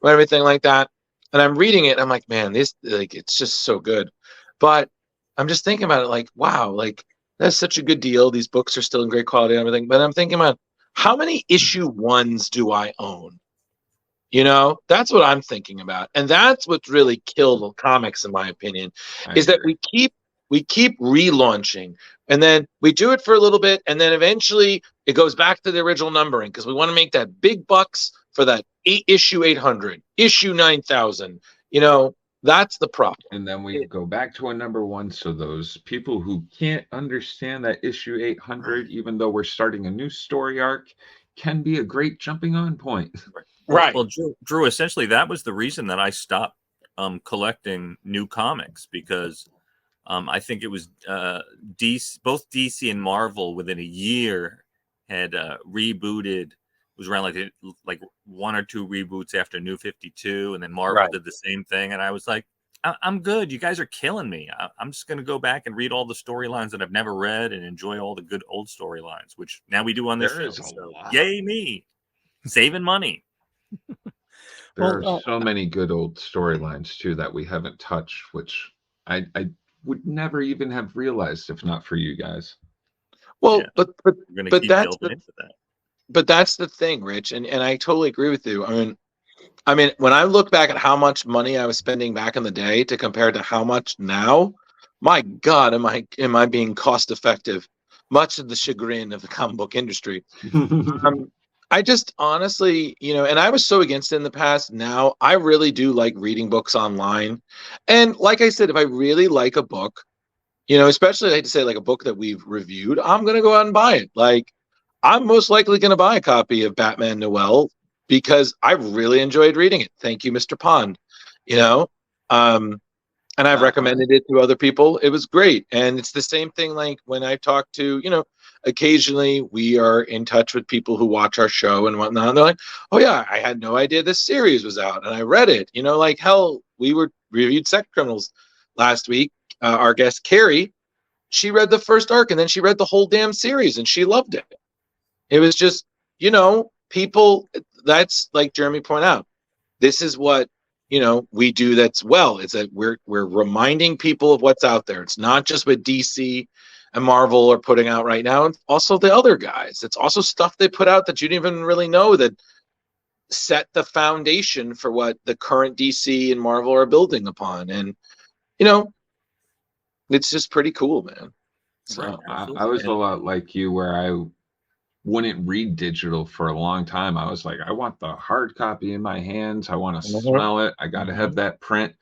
everything like that. And I'm reading it, and I'm like, man, this it's just so good. But I'm just thinking about it, like, wow, like that's such a good deal. These books are still in great quality and everything. But I'm thinking about how many issue 1s do I own? That's what I'm thinking about, and that's what's really killed comics, in my opinion, is that we keep relaunching, and then we do it for a little bit, and then eventually it goes back to the original numbering because we want to make that big bucks for that issue 800, issue 9,000. That's the problem. And then we go back to a number 1. So those people who can't understand that issue 800, even though we're starting a new story arc, can be a great jumping on point. Right. Well, Drew, essentially that was the reason that I stopped collecting new comics, because I think it was both DC and Marvel within a year had rebooted. It was around like 1 or 2 reboots after New 52, and then Marvel did the same thing. And I was like, I'm good. You guys are killing me. I'm just going to go back and read all the storylines that I've never read and enjoy all the good old storylines, which now we do on this show. So, yay me, saving money. There are so many good old storylines too that we haven't touched, which I would never even have realized if not for you guys. Well, yeah. but that's the thing, Rich, and I totally agree with you. I mean, when I look back at how much money I was spending back in the day to compare to how much now, my God, am I being cost effective? Much to the chagrin of the comic book industry. I just honestly, and I was so against it in the past. Now I really do like reading books online. And like I said, if I really like a book, especially I hate to say like a book that we've reviewed, I'm going to go out and buy it. Like I'm most likely going to buy a copy of Batman Noel because I really enjoyed reading it. Thank you, Mr. Pond. And I've recommended it to other people. It was great. And it's the same thing like when I talk to, occasionally we are in touch with people who watch our show and whatnot. And they're like, oh, yeah, I had no idea this series was out. And I read it. Like hell, we reviewed Sex Criminals last week. Our guest, Carrie, she read the first arc and then she read the whole damn series and she loved it. It was just, people, that's like Jeremy pointed out. This is what we do that's it's that we're reminding people of what's out there. It's not just what DC and Marvel are putting out right now, and also the other guys. It's also stuff they put out that you didn't even really know that set the foundation for what the current DC and Marvel are building upon. And it's just pretty cool, man. So I was a lot like you, where I wouldn't read digital for a long time. I was like, I want the hard copy in my hands. I want to smell it. I got to have that print.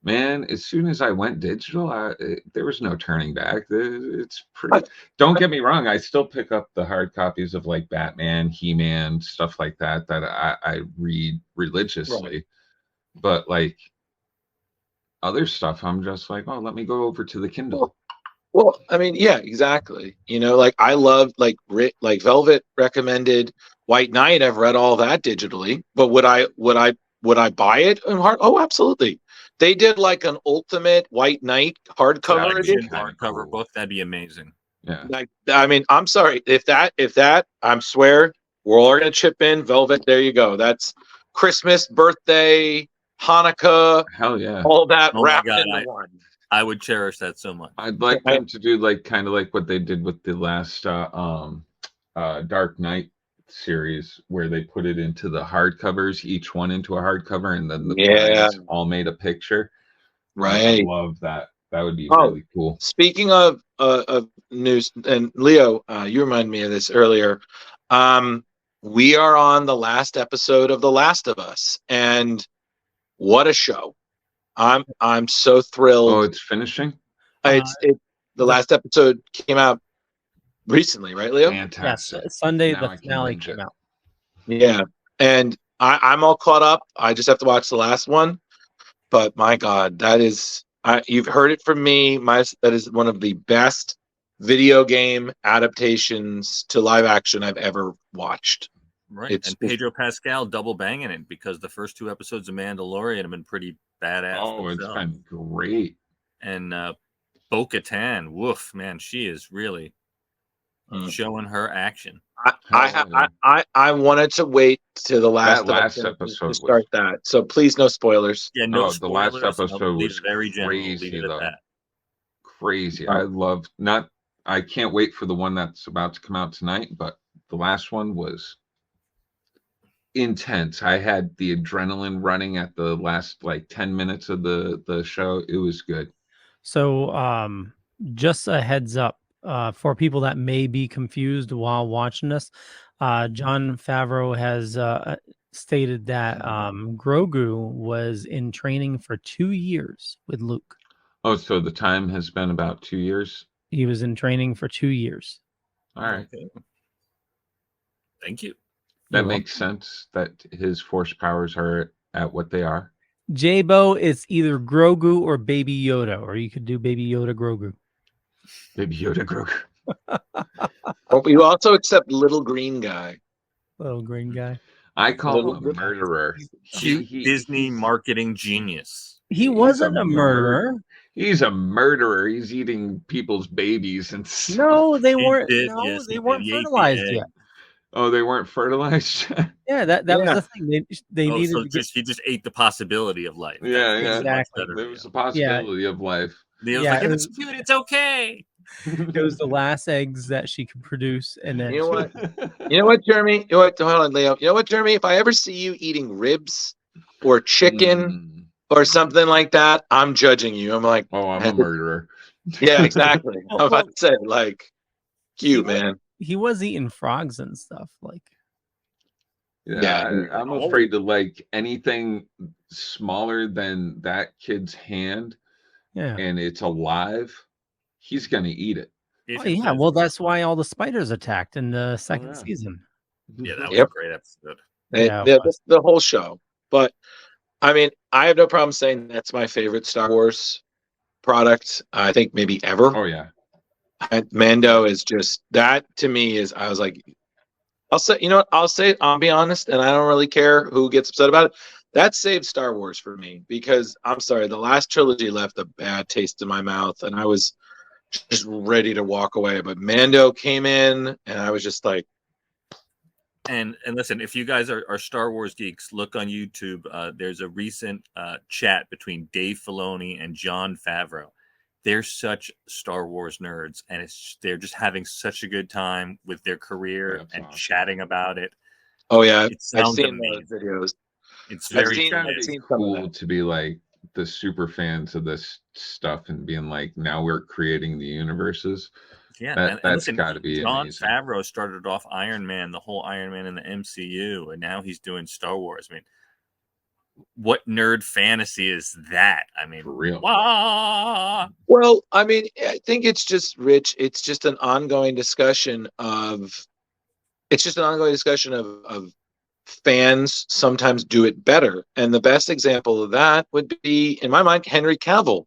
Man, as soon as I went digital, there was no turning back. It's pretty. Don't get me wrong. I still pick up the hard copies of like Batman, He-Man, stuff like that I read religiously. Right. But like other stuff, I'm just like, oh, let me go over to the Kindle. Well, I mean, yeah, exactly. Like I loved like Velvet recommended White Knight. I've read all that digitally, but would I buy it in hard? Oh, absolutely. They did like an ultimate White Knight hardcover edition. Hardcover book. That'd be amazing. Yeah. I mean, I'm sorry if that I swear we're all gonna chip in. Velvet. There you go. That's Christmas, birthday, Hanukkah. Hell yeah. All that wrapped into one. I would cherish that so much. I'd like them to do like kind of like what they did with the last Dark Knight series, where they put it into the hardcovers, each one into a hardcover, and then the guys all made a picture. Right. I love that. That would be really cool. Speaking of news, and Leo, you reminded me of this earlier. We are on the last episode of The Last of Us, and what a show! I'm so thrilled. Oh, it's finishing? The last episode came out recently, right, Leo? Fantastic. Yes, Sunday the finale came out. Yeah, and I'm all caught up. I just have to watch the last one. But my God, that is you've heard it from me. That is one of the best video game adaptations to live action I've ever watched. Right, and Pedro Pascal double banging it, because the first two episodes of Mandalorian have been pretty badass. Oh, it's been great. And Bo-Katan, woof, man, she is really showing her action. I wanted to wait to the last episode to start that. So please, no spoilers. Yeah, no spoilers. The last episode was very crazy, though. Crazy. Oh. I can't wait for the one that's about to come out tonight, but the last one was intense. I had the adrenaline running at the last like 10 minutes of the show. It was good. So just a heads up for people that may be confused while watching this, Jon Favreau has stated that Grogu was in training for 2 years with Luke. Oh, so the time has been about 2 years? He was in training for 2 years. All right. Okay. Thank you. That makes sense that his force powers are at what they are. J-Bo, it's either Grogu or Baby Yoda, or you could do Baby Yoda Grogu. Baby Yoda Grogu. But you also accept little green guy. Little green guy. I call him a murderer. Disney marketing genius. He wasn't a murderer. He's a murderer. He's eating people's babies and stuff. No, they weren't. They weren't fertilized yet. Oh, they weren't fertilized. Yeah, that was the thing. They needed. So he just ate the possibility of life. Yeah, exactly. There was a possibility of life. Neil's like, if it's cute, it's okay. It was the last eggs that she could produce, and then you know what, Jeremy? Hold on, Leo. You know what, Jeremy? If I ever see you eating ribs or chicken or something like that, I'm judging you. I'm like, oh, I'm a murderer. Yeah, exactly. I'm about to say, like, cute, man. He was eating frogs and stuff, like. Yeah, I'm afraid to like anything smaller than that kid's hand. Yeah, and it's alive. He's gonna eat it. Oh, yeah, well, that's why all the spiders attacked in the second season. Yeah, that was a great episode. The whole show. But I mean, I have no problem saying that's my favorite Star Wars product. I think maybe ever. Oh yeah. Mando is just that to me is. I was like, I'll say, you know what? I'll be honest, and I don't really care who gets upset about it. That saved Star Wars for me because I'm sorry, the last trilogy left a bad taste in my mouth, and I was just ready to walk away. But Mando came in, and I was just like, And listen, if you guys are Star Wars geeks, look on YouTube. There's a recent chat between Dave Filoni and Jon Favreau. They're such Star Wars nerds, and they're just having such a good time with their career and awesome. chatting about it. oh yeah, It I've sounds seen amazing. those videos. It's I've very seen It's some of cool that. to be like the super fans of this stuff and being like, now we're creating the universes. Yeah, That's listen, got to be Jon amazing. Favreau started off Iron Man, the whole Iron Man in the MCU, and now he's doing Star Wars. I mean, what nerd fantasy is that? I mean, For real. wah! Well, I mean, I think it's just Rich. It's just an ongoing discussion of. It's just an ongoing discussion of fans sometimes do it better, and the best example of that would be, in my mind, Henry Cavill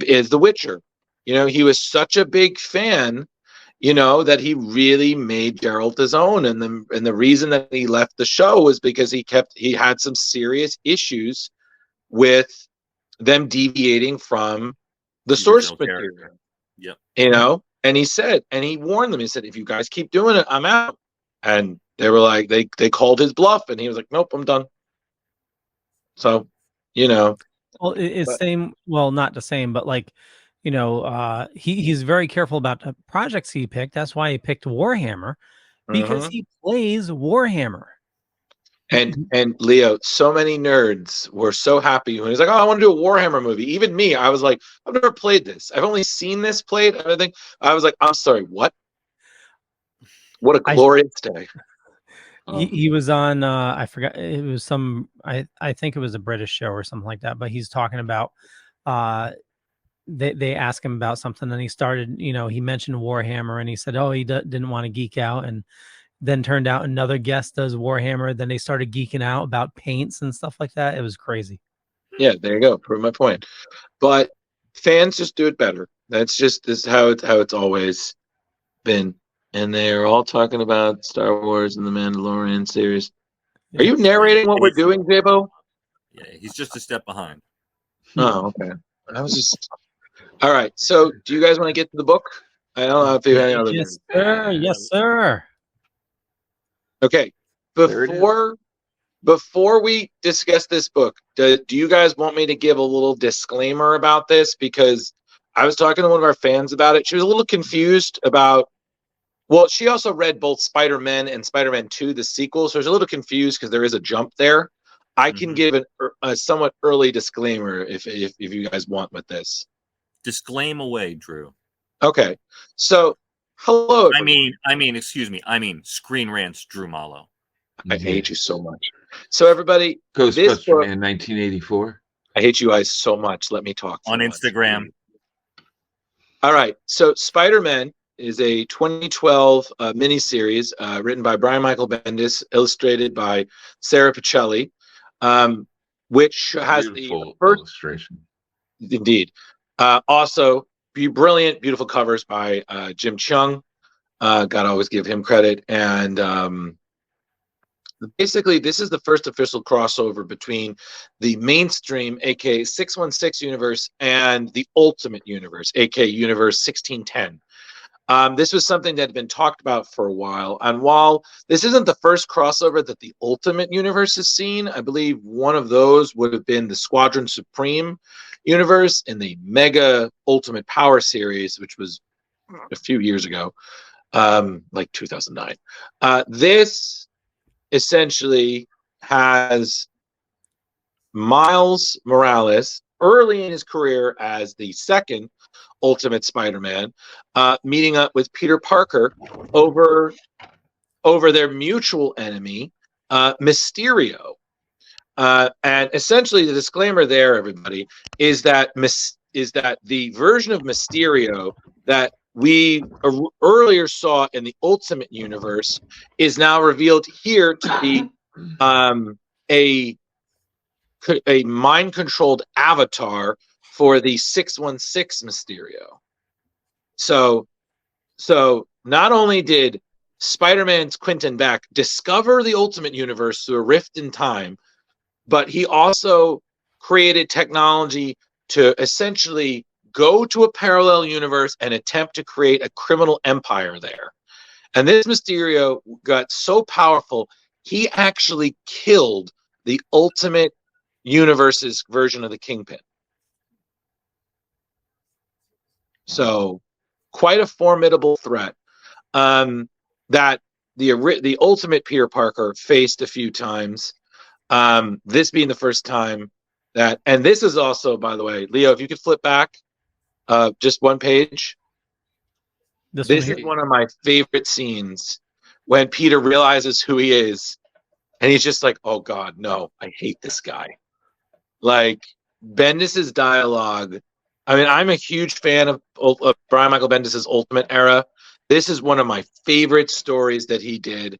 is The Witcher. You know, he was such a big fan, you know, that he really made Geralt his own, and the reason that he left the show was because he had some serious issues with them deviating from the source original material. character. Yep. You know, and he warned them. He said, if you guys keep doing it, I'm out. And they were like, they called his bluff, and he was like, nope, I'm done. So, you know, Well, it's But- same. Well, not the same, but like, you know, he's very careful about the projects he picked. That's why he picked Warhammer, because Mhm. he plays Warhammer. And Leo, so many nerds were so happy when he's like, oh, I want to do a Warhammer movie. Even me, I was like, I've never played this. I've only seen this played. And everything. I was like, I'm sorry, what? What a glorious day. He was on I forgot, it was some, I think it was a British show or something like that, but he's talking about they asked him about something, and he started, you know, he mentioned Warhammer, and he said, oh, he didn't want to geek out, and then turned out another guest does Warhammer. Then they started geeking out about paints and stuff like that. It was crazy. Yeah, there you go. Prove my point. But fans just do it better. This is how it's always been. And they are all talking about Star Wars and the Mandalorian series. Are you narrating what we're doing, Jabo? Yeah, he's just a step behind. Oh, okay. I was just all right. So, do you guys want to get to the book? I don't know if you have any other. Yes, sir. Yes, sir. Okay. There it is. Before we discuss this book, do you guys want me to give a little disclaimer about this? Because I was talking to one of our fans about it. She was a little confused about. Well, she also read both Spider-Man and Spider-Man 2, the sequel, so she's a little confused because there is a jump there. I can give a somewhat early disclaimer if you guys want with this. Disclaim away, Drew. Okay, so hello. Everyone. I mean, excuse me. I mean, Screen Rant's Drew Malo. I hate you so much. So everybody, this Ghostbuster book, Man 1984. I hate you guys so much. Let me talk On once. Instagram. All right, so Spider-Man is a 2012 miniseries written by Brian Michael Bendis, illustrated by Sarah Pichelli, which has Beautiful the first illustration. indeed. Also, brilliant, beautiful covers by Jim Chung. Gotta always give him credit. And basically, this is the first official crossover between the mainstream, aka 616 universe, and the Ultimate Universe, aka Universe 1610. This was something that had been talked about for a while. And while this isn't the first crossover that the Ultimate Universe has seen, I believe one of those would have been the Squadron Supreme universe in the Mega Ultimate Power series, which was a few years ago, like 2009. This essentially has Miles Morales early in his career as the second Ultimate Spider-Man, meeting up with Peter Parker over their mutual enemy, Mysterio. And essentially, the disclaimer there, everybody, is that the version of Mysterio that we earlier saw in the Ultimate Universe is now revealed here to be a mind controlled avatar for the 616 Mysterio. So not only did Spider-Man's Quentin Beck discover the Ultimate Universe through a rift in time, but he also created technology to essentially go to a parallel universe and attempt to create a criminal empire there. And this Mysterio got so powerful, he actually killed the Ultimate Universe's version of the Kingpin. So quite a formidable threat that the Ultimate Peter Parker faced a few times. This being the first time that, and this is also, by the way, Leo, if you could flip back just one page. This is one of my favorite scenes when Peter realizes who he is, and he's just like, "Oh God, no! I hate this guy." Like Bendis's dialogue. I mean, I'm a huge fan of Brian Michael Bendis's Ultimate era. This is one of my favorite stories that he did.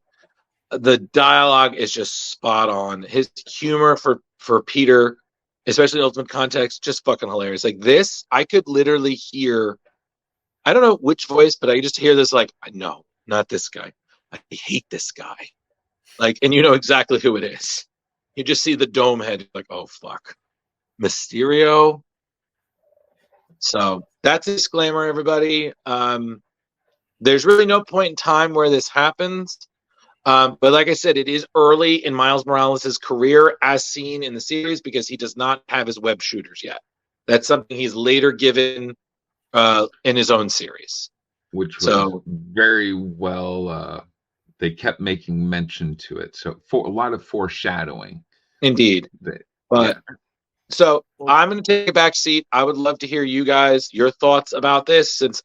The dialogue is just spot on. His humor for Peter, especially in Ultimate context, just fucking hilarious. Like this, I could literally hear. I don't know which voice, but I just hear this like, no, not this guy. I hate this guy. Like, and you know exactly who it is. You just see the dome head, like, oh fuck, Mysterio. So that's a disclaimer, everybody. There's really no point in time where this happens. But like I said, it is early in Miles Morales' career as seen in the series because he does not have his web shooters yet. That's something he's later given in his own series. Which was very well, they kept making mention to it. So for a lot of foreshadowing. Indeed. So I'm going to take a back seat. I would love to hear you guys, your thoughts about this, since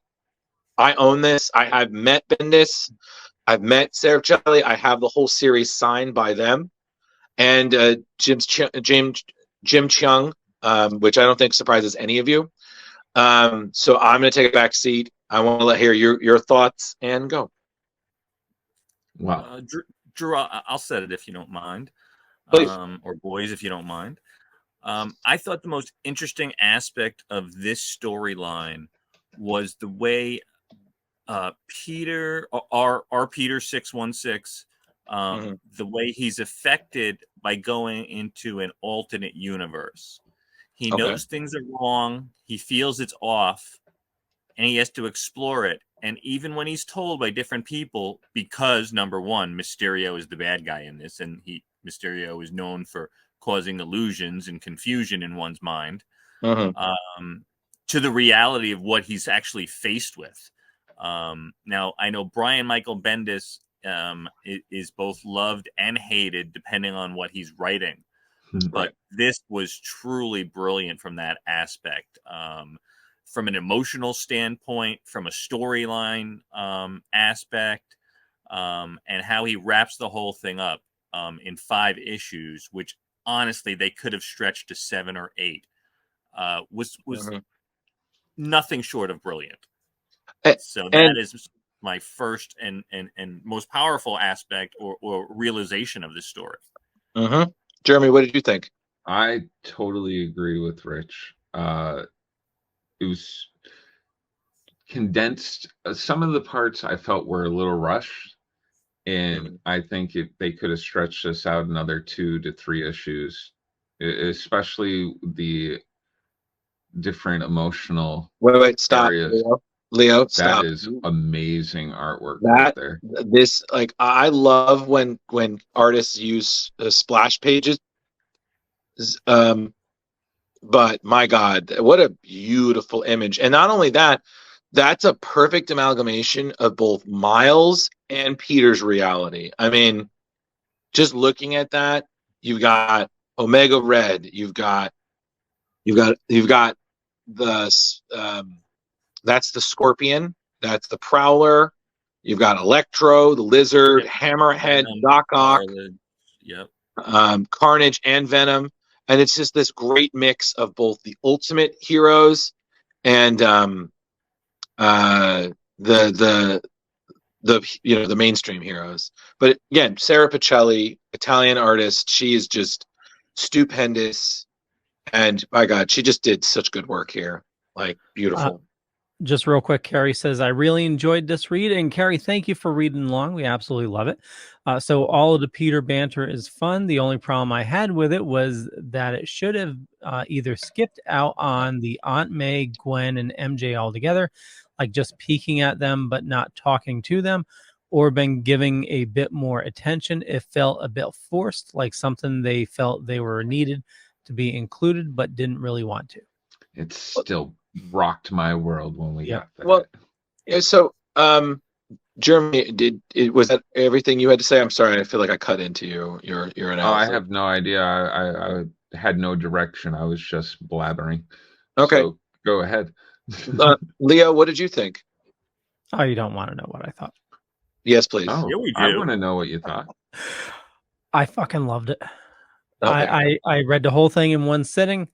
I own this. I've met Bendis. I've met Sarah Shelley. I have the whole series signed by them. And Jim Cheung, which I don't think surprises any of you. So I'm going to take a back seat. I want to hear your thoughts and go. Wow. Drew, I'll set it if you don't mind. Please. Or boys, if you don't mind. I thought the most interesting aspect of this storyline was the way Peter, our Peter 616, the way he's affected by going into an alternate universe. He knows things are wrong. He feels it's off, and he has to explore it. And even when he's told by different people, because number one, Mysterio is the bad guy in this, and Mysterio is known for causing illusions and confusion in one's mind, to the reality of what he's actually faced with. Now, I know Brian Michael Bendis is both loved and hated depending on what he's writing. But this was truly brilliant from that aspect. From an emotional standpoint, from a storyline aspect, and how he wraps the whole thing up in 5 issues, which honestly they could have stretched to 7 or 8, was nothing short of brilliant. So that is my first and most powerful aspect or realization of this story. Jeremy, what did you think? I totally agree with Rich. It was condensed. Some of the parts I felt were a little rushed, and I think they could have stretched this out another 2 to 3 issues, especially the different emotional stop areas. Leo, stop. That is amazing artwork right there. This, like, I love when artists use splash pages. But my God, what a beautiful image. And not only that, that's a perfect amalgamation of both Miles and Peter's reality. I mean, just looking at that, you've got Omega Red, you've got the that's the Scorpion, that's the Prowler, you've got Electro, the Lizard, Hammerhead, Doc Ock, Carnage, and Venom. And it's just this great mix of both the Ultimate heroes and the mainstream heroes. But again, Sarah Pacelli, Italian artist, she is just stupendous. And my God, she just did such good work here. Like, beautiful. Just real quick, Carrie says, I really enjoyed this read. And Carrie, thank you for reading along. We absolutely love it. So all of the Peter banter is fun. The only problem I had with it was that it should have either skipped out on the Aunt May, Gwen, and MJ altogether, like just peeking at them but not talking to them, or been giving a bit more attention. It felt a bit forced, like something they felt they were needed to be included but didn't really want to. It still rocked my world when we got there. Well, yeah, so Jeremy, was that everything you had to say? I'm sorry, I feel like I cut into your analysis. Oh, I have no idea. I had no direction. I was just blabbering. Okay, so go ahead. Leo, what did you think? Oh, you don't want to know what I thought. Yes, please. Oh, Yeah, we do. I want to know what you thought. I fucking loved it. Okay. I read the whole thing in one sitting.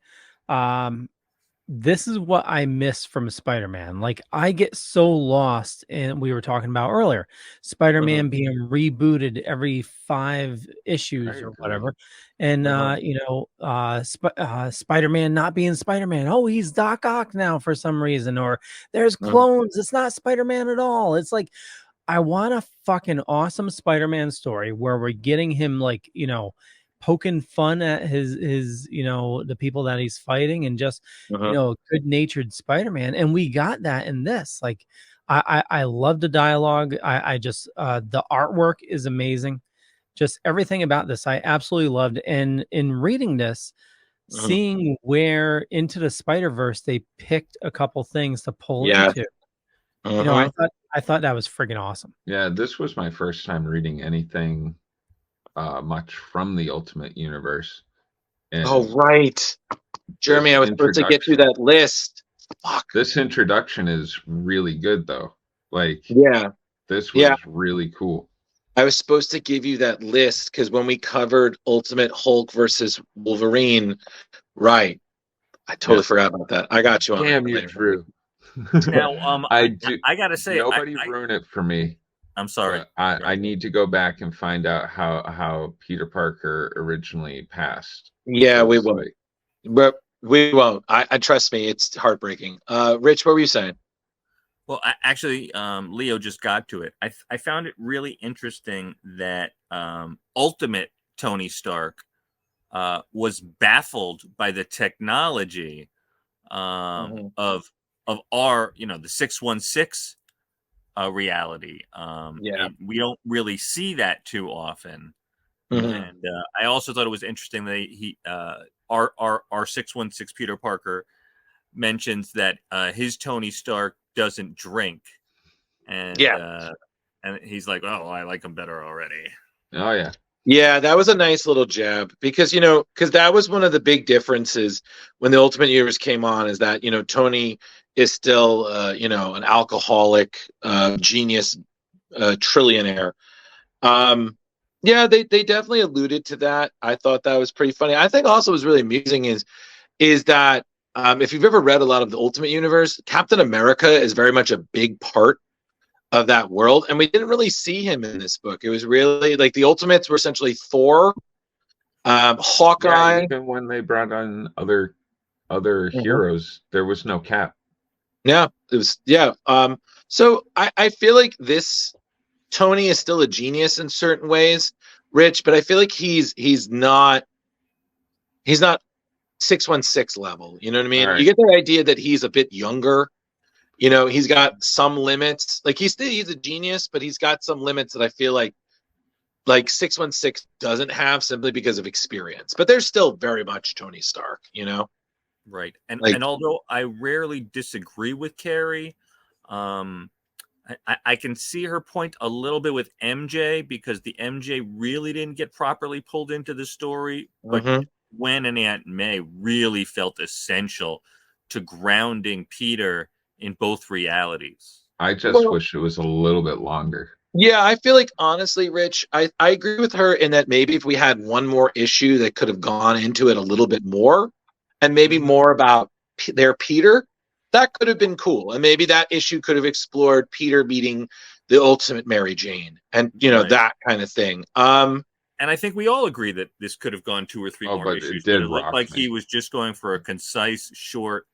This is what I miss from Spider-Man. Like, I get so lost in, we were talking about earlier, Spider-Man being rebooted every 5 issues or whatever. And, Spider-Man not being Spider-Man. Oh, he's Doc Ock now for some reason. Or there's clones. It's not Spider-Man at all. It's like, I want a fucking awesome Spider-Man story where we're getting him, like, poking fun at his the people that he's fighting, and just good-natured Spider-Man. And we got that in this. Like, I love the dialogue. I just the artwork is amazing. Just everything about this I absolutely loved. And in reading this, seeing where into the Spider-Verse they picked a couple things to pull into. I thought that was friggin' awesome. Yeah, this was my first time reading anything much from the Ultimate Universe. And right, Jeremy, I was supposed to get through that list. Fuck. This introduction is really good, though. Like, this was really cool. I was supposed to give you that list because when we covered Ultimate Hulk versus Wolverine, right? I totally forgot about that. I got you on. Damn you, Drew. Now, I gotta say, nobody ruin it for me. I'm sorry. I need to go back and find out how Peter Parker originally passed. Yeah, we will. But we won't. I trust me, it's heartbreaking. Rich, what were you saying? Well, actually, Leo just got to it. I found it really interesting that Ultimate Tony Stark was baffled by the technology of our, the 616 reality. We don't really see that too often. And I also thought it was interesting that our 616 Peter Parker mentions that his Tony Stark doesn't drink, and he's like, oh, I like him better already. Oh yeah. Yeah, that was a nice little jab because that was one of the big differences when the Ultimate Universe came on, is that Tony is still an alcoholic, genius, trillionaire. They definitely alluded to that. I thought that was pretty funny. I think also was really amusing is that if you've ever read a lot of the Ultimate Universe, Captain America is very much a big part of that world, and we didn't really see him in this book. It was really like the Ultimates were essentially Thor, Hawkeye. Even when they brought on other heroes, there was no Cap. Yeah, it was. Yeah. So I feel like this Tony is still a genius in certain ways, Rich, but I feel like he's not 616 level. You know what I mean? Right. You get the idea that he's a bit younger. He's got some limits. Like he's a genius, but he's got some limits that I feel like 616 doesn't have, simply because of experience. But they're still very much Tony Stark, Right. And although I rarely disagree with Carrie, I can see her point a little bit with MJ, because the MJ really didn't get properly pulled into the story. But Gwen and Aunt May really felt essential to grounding Peter in both realities. I just wish it was a little bit longer. Yeah, I feel like, honestly, Rich, I agree with her in that maybe if we had one more issue that could have gone into it a little bit more, and maybe more about their Peter, that could have been cool. And maybe that issue could have explored Peter meeting the ultimate Mary Jane and, that kind of thing. And I think we all agree that this could have gone 2 or 3 more but issues. it did But it looked rock like me. he was just going for a concise, short,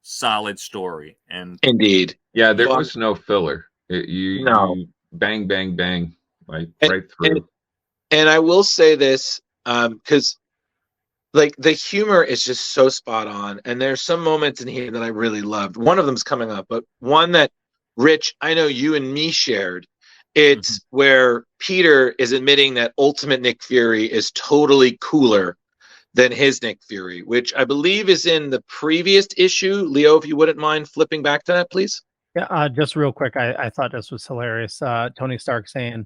solid story. And Indeed. Yeah, there Well, was no filler. No. You bang, bang, bang, like And- right through. And I will say this, because like the humor is just so spot on, and there's some moments in here that I really loved. One of them's coming up, but one that Rich, I know you and me shared. It's where Peter is admitting that Ultimate Nick Fury is totally cooler than his Nick Fury, which I believe is in the previous issue. Leo, if you wouldn't mind flipping back to that, please. Yeah, just real quick, I thought this was hilarious. Tony Stark saying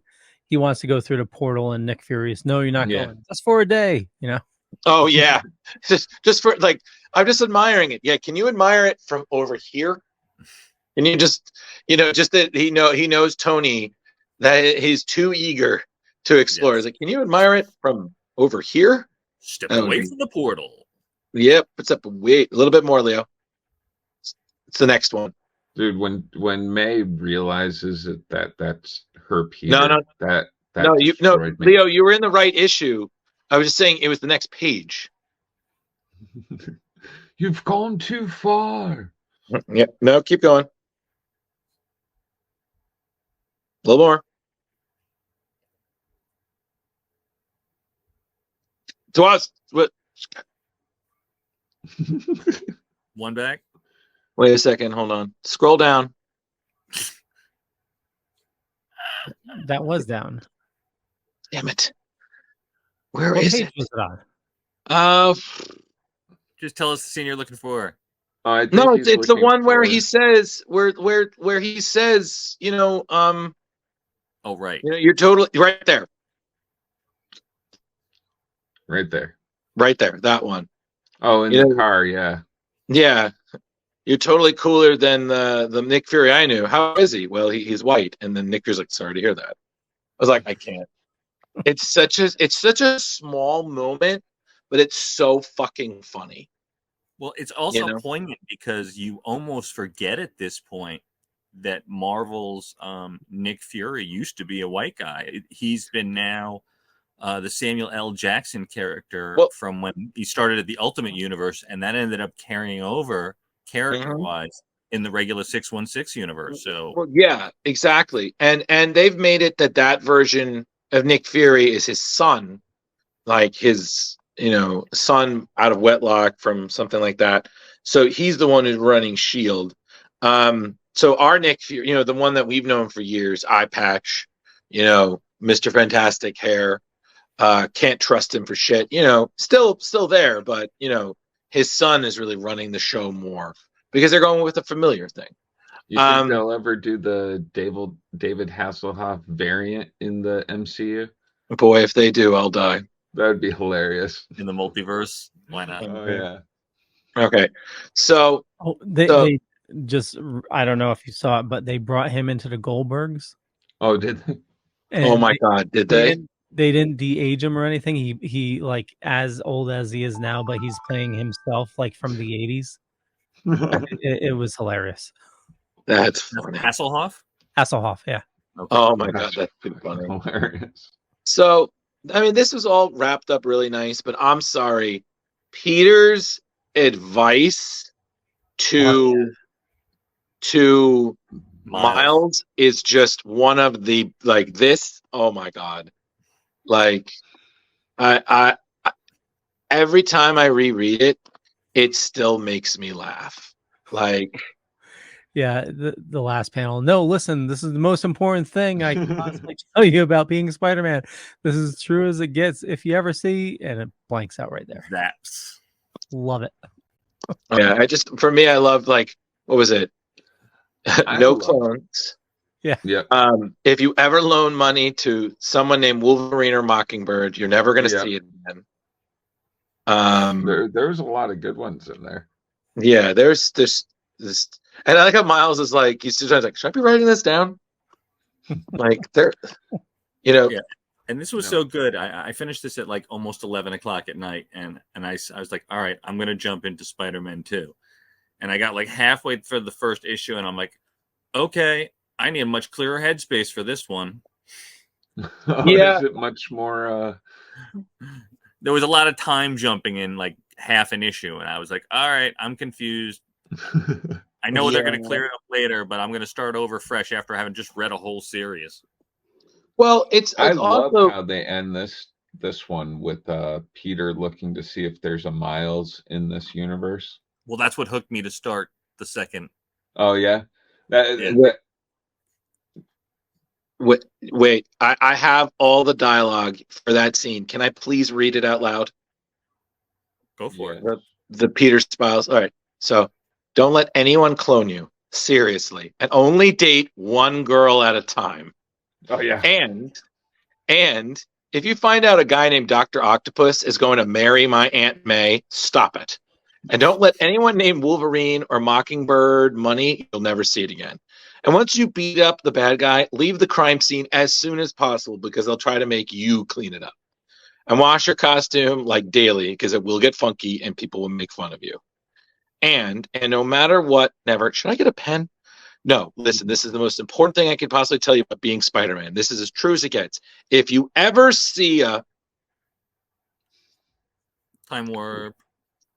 he wants to go through the portal, and Nick Fury's, no, you're not Yeah. going. Just for a day, you know. Oh yeah, just for like, I'm just admiring it. Yeah, can you admire it from over here? Can you just, just that he knows Tony, that he's too eager to explore. Yes. He's like, can you admire it from over here? step Oh, away dude. from the portal. Yep, it's up. Wait, a little bit more, Leo. It's the next one. Dude, when May realizes that's her Peter, No. that No, destroyed me. Leo, you were in the right issue. I was just saying it was the next page. You've gone too far. Yep. No, keep going. A little more. To us. What? One back. Wait a second. Hold on. Scroll down. That was down. Damn it. Where What is page it? was it on? Just tell us the scene you're looking for. I think No, he's it's the looking one where for- he says where he says, Oh, right. you're totally right there. right there. Right there. That one. Oh, in You the know- car, yeah. Yeah. You're totally cooler than the Nick Fury I knew. How is he? Well, he's white. And then Nick Fury's like, sorry to hear that. I was like, I can't. It's such a small moment, but it's so fucking funny. Well, it's also know? poignant because you almost forget at this point that Marvel's Nick Fury used to be a white guy. He's been now the Samuel L. Jackson character from when he started at the Ultimate Universe, and that ended up carrying over character-wise in the regular 616 universe. So, Well, yeah, exactly. And they've made it that version of Nick Fury is his son, like his son out of wedlock from something like that. So he's the one who's running Shield. So our Nick Fury, the one that we've known for years, eye patch, Mr. Fantastic hair, can't trust him for shit. Still there, but his son is really running the show more because they're going with a familiar thing. You think they'll ever do the David Hasselhoff variant in the MCU? Boy, if they do, I'll die. That would be hilarious. in the multiverse, why not? Oh yeah. Okay, so They just, I don't know if you saw it, but they brought him into the Goldbergs. Oh, did they? oh my God, did they? They didn't de-age him or anything. He like as old as he is now, but he's playing himself like from the 80s. It was hilarious. That's funny. Hasselhoff? Hasselhoff, yeah. Okay. Oh my God, that's pretty funny. Hilarious. So, I mean, this was all wrapped up really nice, but I'm sorry. Peter's advice to Miles is just one of the this. Oh my God. Like I every time I reread it, it still makes me laugh. Like, Yeah, the last panel. No, listen, this is the most important thing I can possibly tell you about being Spider-Man. This is as true as it gets. If you ever see, and it blanks out right there. That's Love it. yeah, for me, I loved what was it? No clones. Yep. If you ever loan money to someone named Wolverine or Mockingbird, you're never going to see it again. There's a lot of good ones in there. Yeah, there's this, and I like how Miles is like, he's just like, should I be writing this down? Yeah. And this was so good. I finished this at almost 11 o'clock at night, and I was like, all right, I'm going to jump into Spider-Man 2. And I got halfway for the first issue, and I'm like, okay, I need a much clearer headspace for this one. Yeah. Is it much more? There was a lot of time jumping in like half an issue, and I was like, all right, I'm confused. I know they're going to clear it up later, but I'm going to start over fresh after having just read a whole series. Well, it's I love also how they end this one with Peter looking to see if there's a Miles in this universe. Well, that's what hooked me to start the second. Oh yeah, Yeah. wait. I have all the dialogue for that scene. Can I please read it out loud? Go for Yeah. it. The Peter Spiles. All right. So, don't let anyone clone you. Seriously, and only date one girl at a time. Oh yeah. And if you find out a guy named Dr. Octopus is going to marry my Aunt May, stop it. And don't let anyone named Wolverine or Mockingbird money. You'll never see it again. And once you beat up the bad guy, leave the crime scene as soon as possible because they'll try to make you clean it up. And wash your costume like daily because it will get funky and people will make fun of you. And no matter what, never. Should I get a pen? No, listen, this is the most important thing I could possibly tell you about being Spider-Man. This is as true as it gets. If you ever see a Time warp.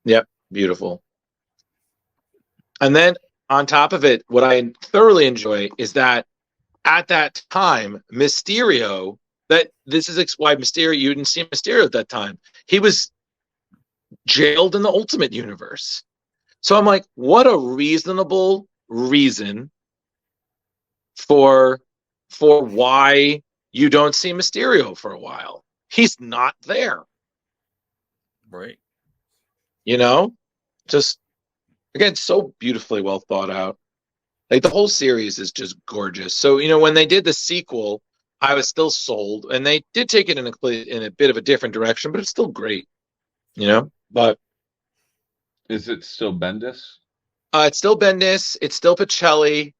Yep, beautiful. And then on top of it, what I thoroughly enjoy is that at that time, Mysterio, that this is why Mysterio, you didn't see Mysterio at that time. He was jailed in the Ultimate Universe. So I'm like, what a reasonable reason for why you don't see Mysterio for a while. He's not there. Right. You know? Just again, so beautifully well thought out. Like the whole series is just gorgeous. So, you know, when they did the sequel, I was still sold, and they did take it in a bit of a different direction, but it's still great. You know? But Is it still Bendis? it's still Bendis, it's still Pacelli.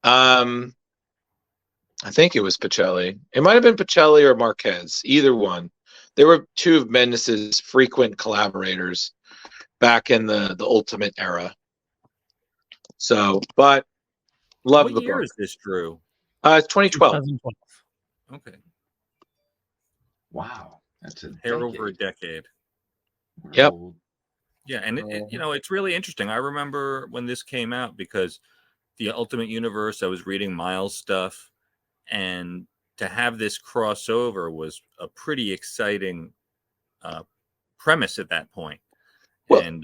I think it was Pacelli. It might have been Pacelli or Marquez, either one. They were two of Bendis's frequent collaborators back in the Ultimate era. So, but love What the year book. is this, Drew? It's 2012. 2012. Okay. Wow, that's a Hair decade. over a decade. We're Yep. old. Yeah, and you know, it's really interesting. I remember when this came out because the Ultimate Universe, I was reading Miles stuff, and to have this crossover was a pretty exciting premise at that point. Well, and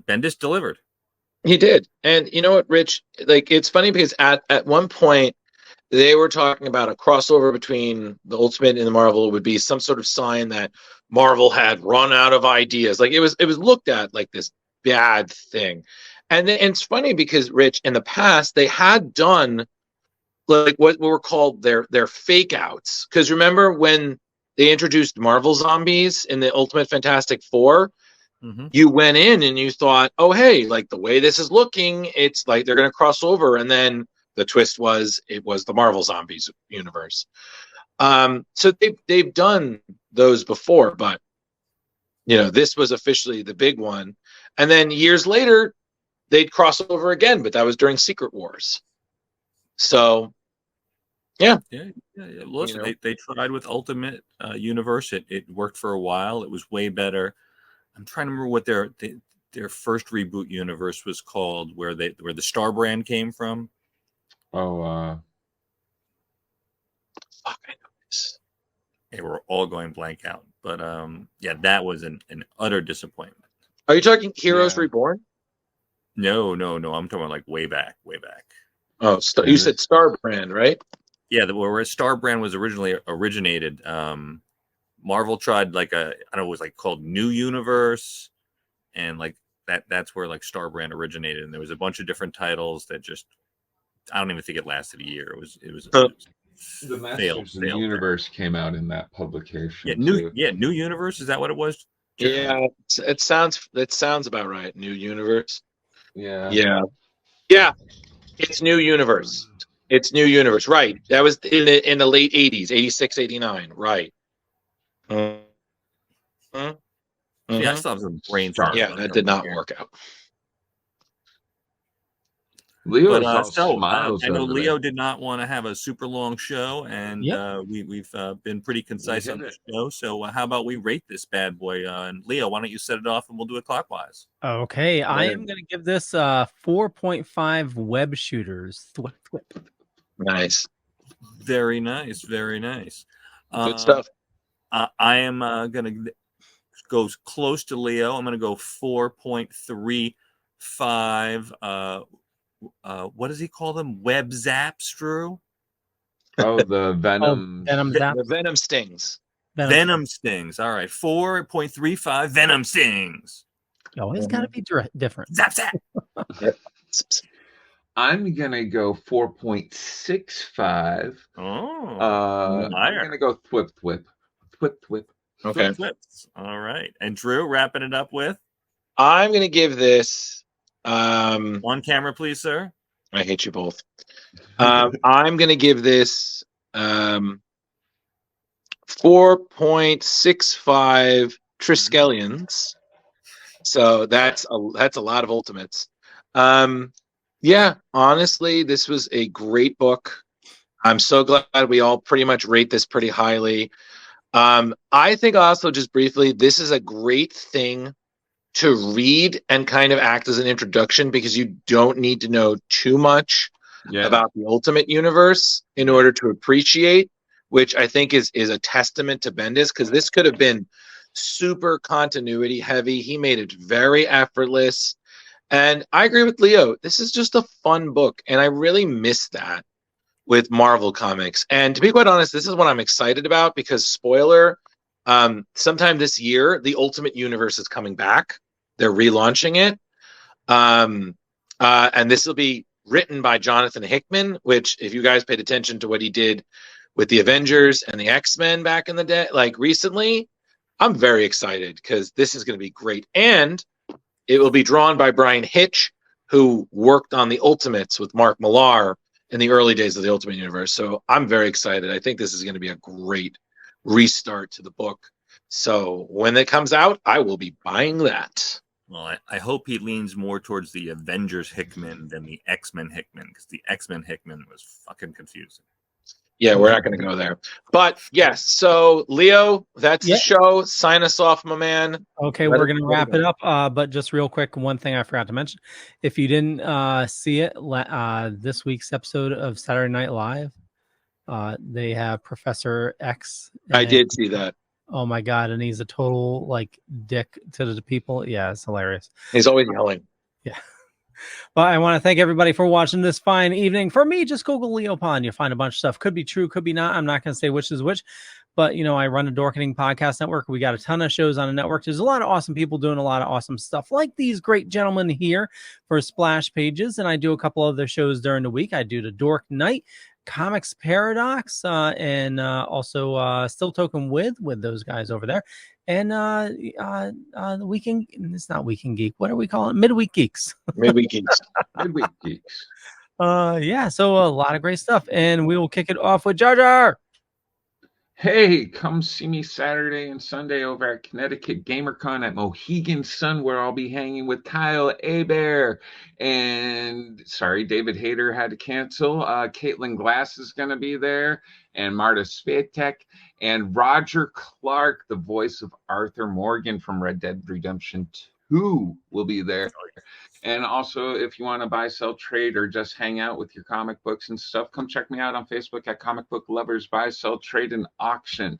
Bendis delivered. He did. And you know what, Rich? Like, it's funny because at one point they were talking about a crossover between the Ultimate and the Marvel would be some sort of sign that Marvel had run out of ideas. Like it was looked at like this bad thing. And it's funny because, Rich, in the past they had done like what were called their fake outs. Because remember when they introduced Marvel Zombies in the Ultimate Fantastic Four? Mm-hmm. You went in and you thought, oh, hey, like the way this is looking, it's like they're going to cross over. And then the twist was it was the Marvel Zombies universe. So they've done those before, but you know, this was officially the big one. And then years later, they'd cross over again, but that was during Secret Wars. So, yeah. Listen, You know. they tried with Ultimate Universe. It worked for a while. It was way better. I'm trying to remember what their first reboot universe was called, where the Star brand came from. Oh, Fuck, I know this. They were all going blank out, but yeah, that was an utter disappointment. Are you talking Heroes Yeah. Reborn? No. I'm talking about like way back. Oh, you said Star brand, right? Yeah, where Star brand was originally originated. Marvel tried like I don't know, it was like called New Universe, and like that's where like Star brand originated. And there was a bunch of different titles that just I don't even think it lasted a year. It was the Masters failed of the Universe came out in that publication. New Universe, is that what it was? Yeah, it sounds about right. New Universe. Yeah. It's New Universe. It's New Universe, right? That was in the late 80s, 86, 89, right? Yeah, I still have some brain. Yeah, that did not work out. Leo But is all smiles I know over Leo there. did not want to have a super long show, and we've been pretty concise on the show. So how about we rate this bad boy? And Leo, why don't you set it off, and we'll do it clockwise. Okay, I am going to give this 4.5 web shooters. Nice. Very nice, very nice. Good stuff. I am going to go close to Leo. I'm going to go 4.35. What does he call them? Web zaps, Drew? Oh, the Venom. Venom zaps. The Venom stings. Venom stings. All right, 4.35 Venom stings. You always got to be different. Zap, zap. I'm gonna go 4.65. Oh, I'm gonna go thwip. Okay. Flips. All right, and Drew, wrapping it up with. I'm gonna give this. On camera, please, sir. I hate you both. I'm gonna give this 4.65 Triskelions. So that's a lot of ultimates. Yeah, honestly, this was a great book. I'm so glad we all pretty much rate this pretty highly. I think also, just briefly, this is a great thing to read and kind of act as an introduction, because you don't need to know too much about the Ultimate Universe in order to appreciate, which I think is a testament to Bendis, because this could have been super continuity heavy. He made it very effortless. And I agree with Leo. This is just a fun book, and I really miss that with Marvel Comics. And to be quite honest, this is what I'm excited about, because spoiler, sometime this year, the Ultimate Universe is coming back. They're relaunching it. And this will be written by Jonathan Hickman, which, if you guys paid attention to what he did with the Avengers and the X-Men back in the day, like recently, I'm very excited, because this is going to be great. And it will be drawn by Brian Hitch, who worked on the Ultimates with Mark Millar in the early days of the Ultimate Universe. So I'm very excited. I think this is going to be a great restart to the book. So when it comes out, I will be buying that. Well, I hope he leans more towards the Avengers Hickman than the X-Men Hickman, because the X-Men Hickman was fucking confusing. Yeah, we're not going to go there. But yes, so Leo, that's the show. Sign us off, my man. Okay, we're going to wrap it up. But just real quick, one thing I forgot to mention. If you didn't see it, this week's episode of Saturday Night Live, they have Professor X. I did see that. Oh my God. And he's a total like dick to the people. Yeah, it's hilarious. He's always yelling. Yeah. Well, I want to thank everybody for watching this fine evening. For me, just Google Leo Pond. You'll find a bunch of stuff. Could be true, could be not. I'm not going to say which is which. But, you know, I run a Dorkening podcast network. We got a ton of shows on the network. There's a lot of awesome people doing a lot of awesome stuff, like these great gentlemen here for Splash Pages. And I do a couple other shows during the week. I do the Dork Night, Comics Paradox, and also Still Token with those guys over there. And the Weekend, it's not Weekend Geek. What are we calling it? Midweek Geeks. Midweek Geeks. Midweek Geeks. Yeah, so a lot of great stuff. And we will kick it off with Jar Jar. Hey, come see me Saturday and Sunday over at Connecticut GamerCon at Mohegan Sun, where I'll be hanging with Kyle Abear. And sorry, David Hayter had to cancel. Caitlin Glass is going to be there, and Marta Svatek, and Roger Clark, the voice of Arthur Morgan from Red Dead Redemption 2, will be there. And also, if you want to buy, sell, trade, or just hang out with your comic books and stuff, come check me out on Facebook at Comic Book Lovers Buy, Sell, Trade, and Auction.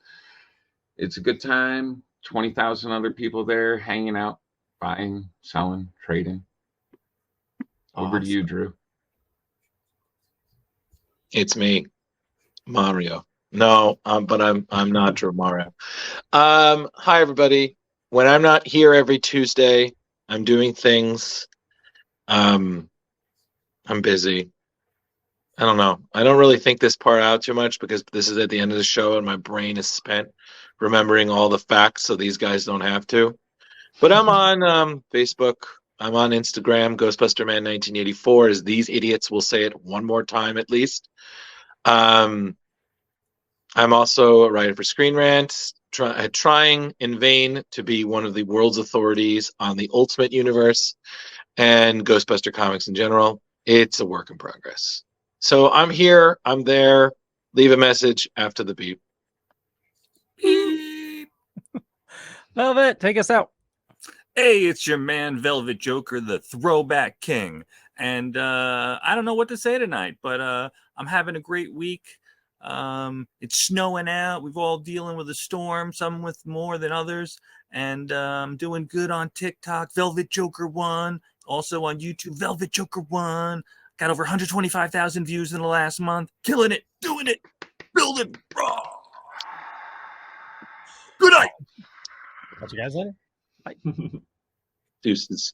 It's a good time. 20,000 other people there hanging out, buying, selling, trading. Over to you, Drew. It's me, Mario. No, but I'm not Drew Mario. Hi, everybody. When I'm not here every Tuesday, I'm doing things. I'm busy. I don't know. I don't really think this part out too much, because this is at the end of the show and my brain is spent remembering all the facts, so these guys don't have to. But I'm on Facebook. I'm on Instagram, GhostbusterMan1984, as these idiots will say it one more time at least. I'm also a writer for Screen Rant, trying in vain to be one of the world's authorities on the Ultimate Universe and Ghostbuster comics in general. it's a work in progress. So I'm here, I'm there. Leave a message after the beep. Beep. Velvet, take us out. Hey, it's your man Velvet Joker, the Throwback King. And I don't know what to say tonight, but I'm having a great week. It's snowing out. We've all dealing with a storm, some with more than others. And I'm doing good on TikTok, Velvet Joker 1. Also on YouTube, Velvet Joker 1. Got over 125,000 views in the last month. Killing it, doing it, building. Good night. Catch you guys later. Deuces.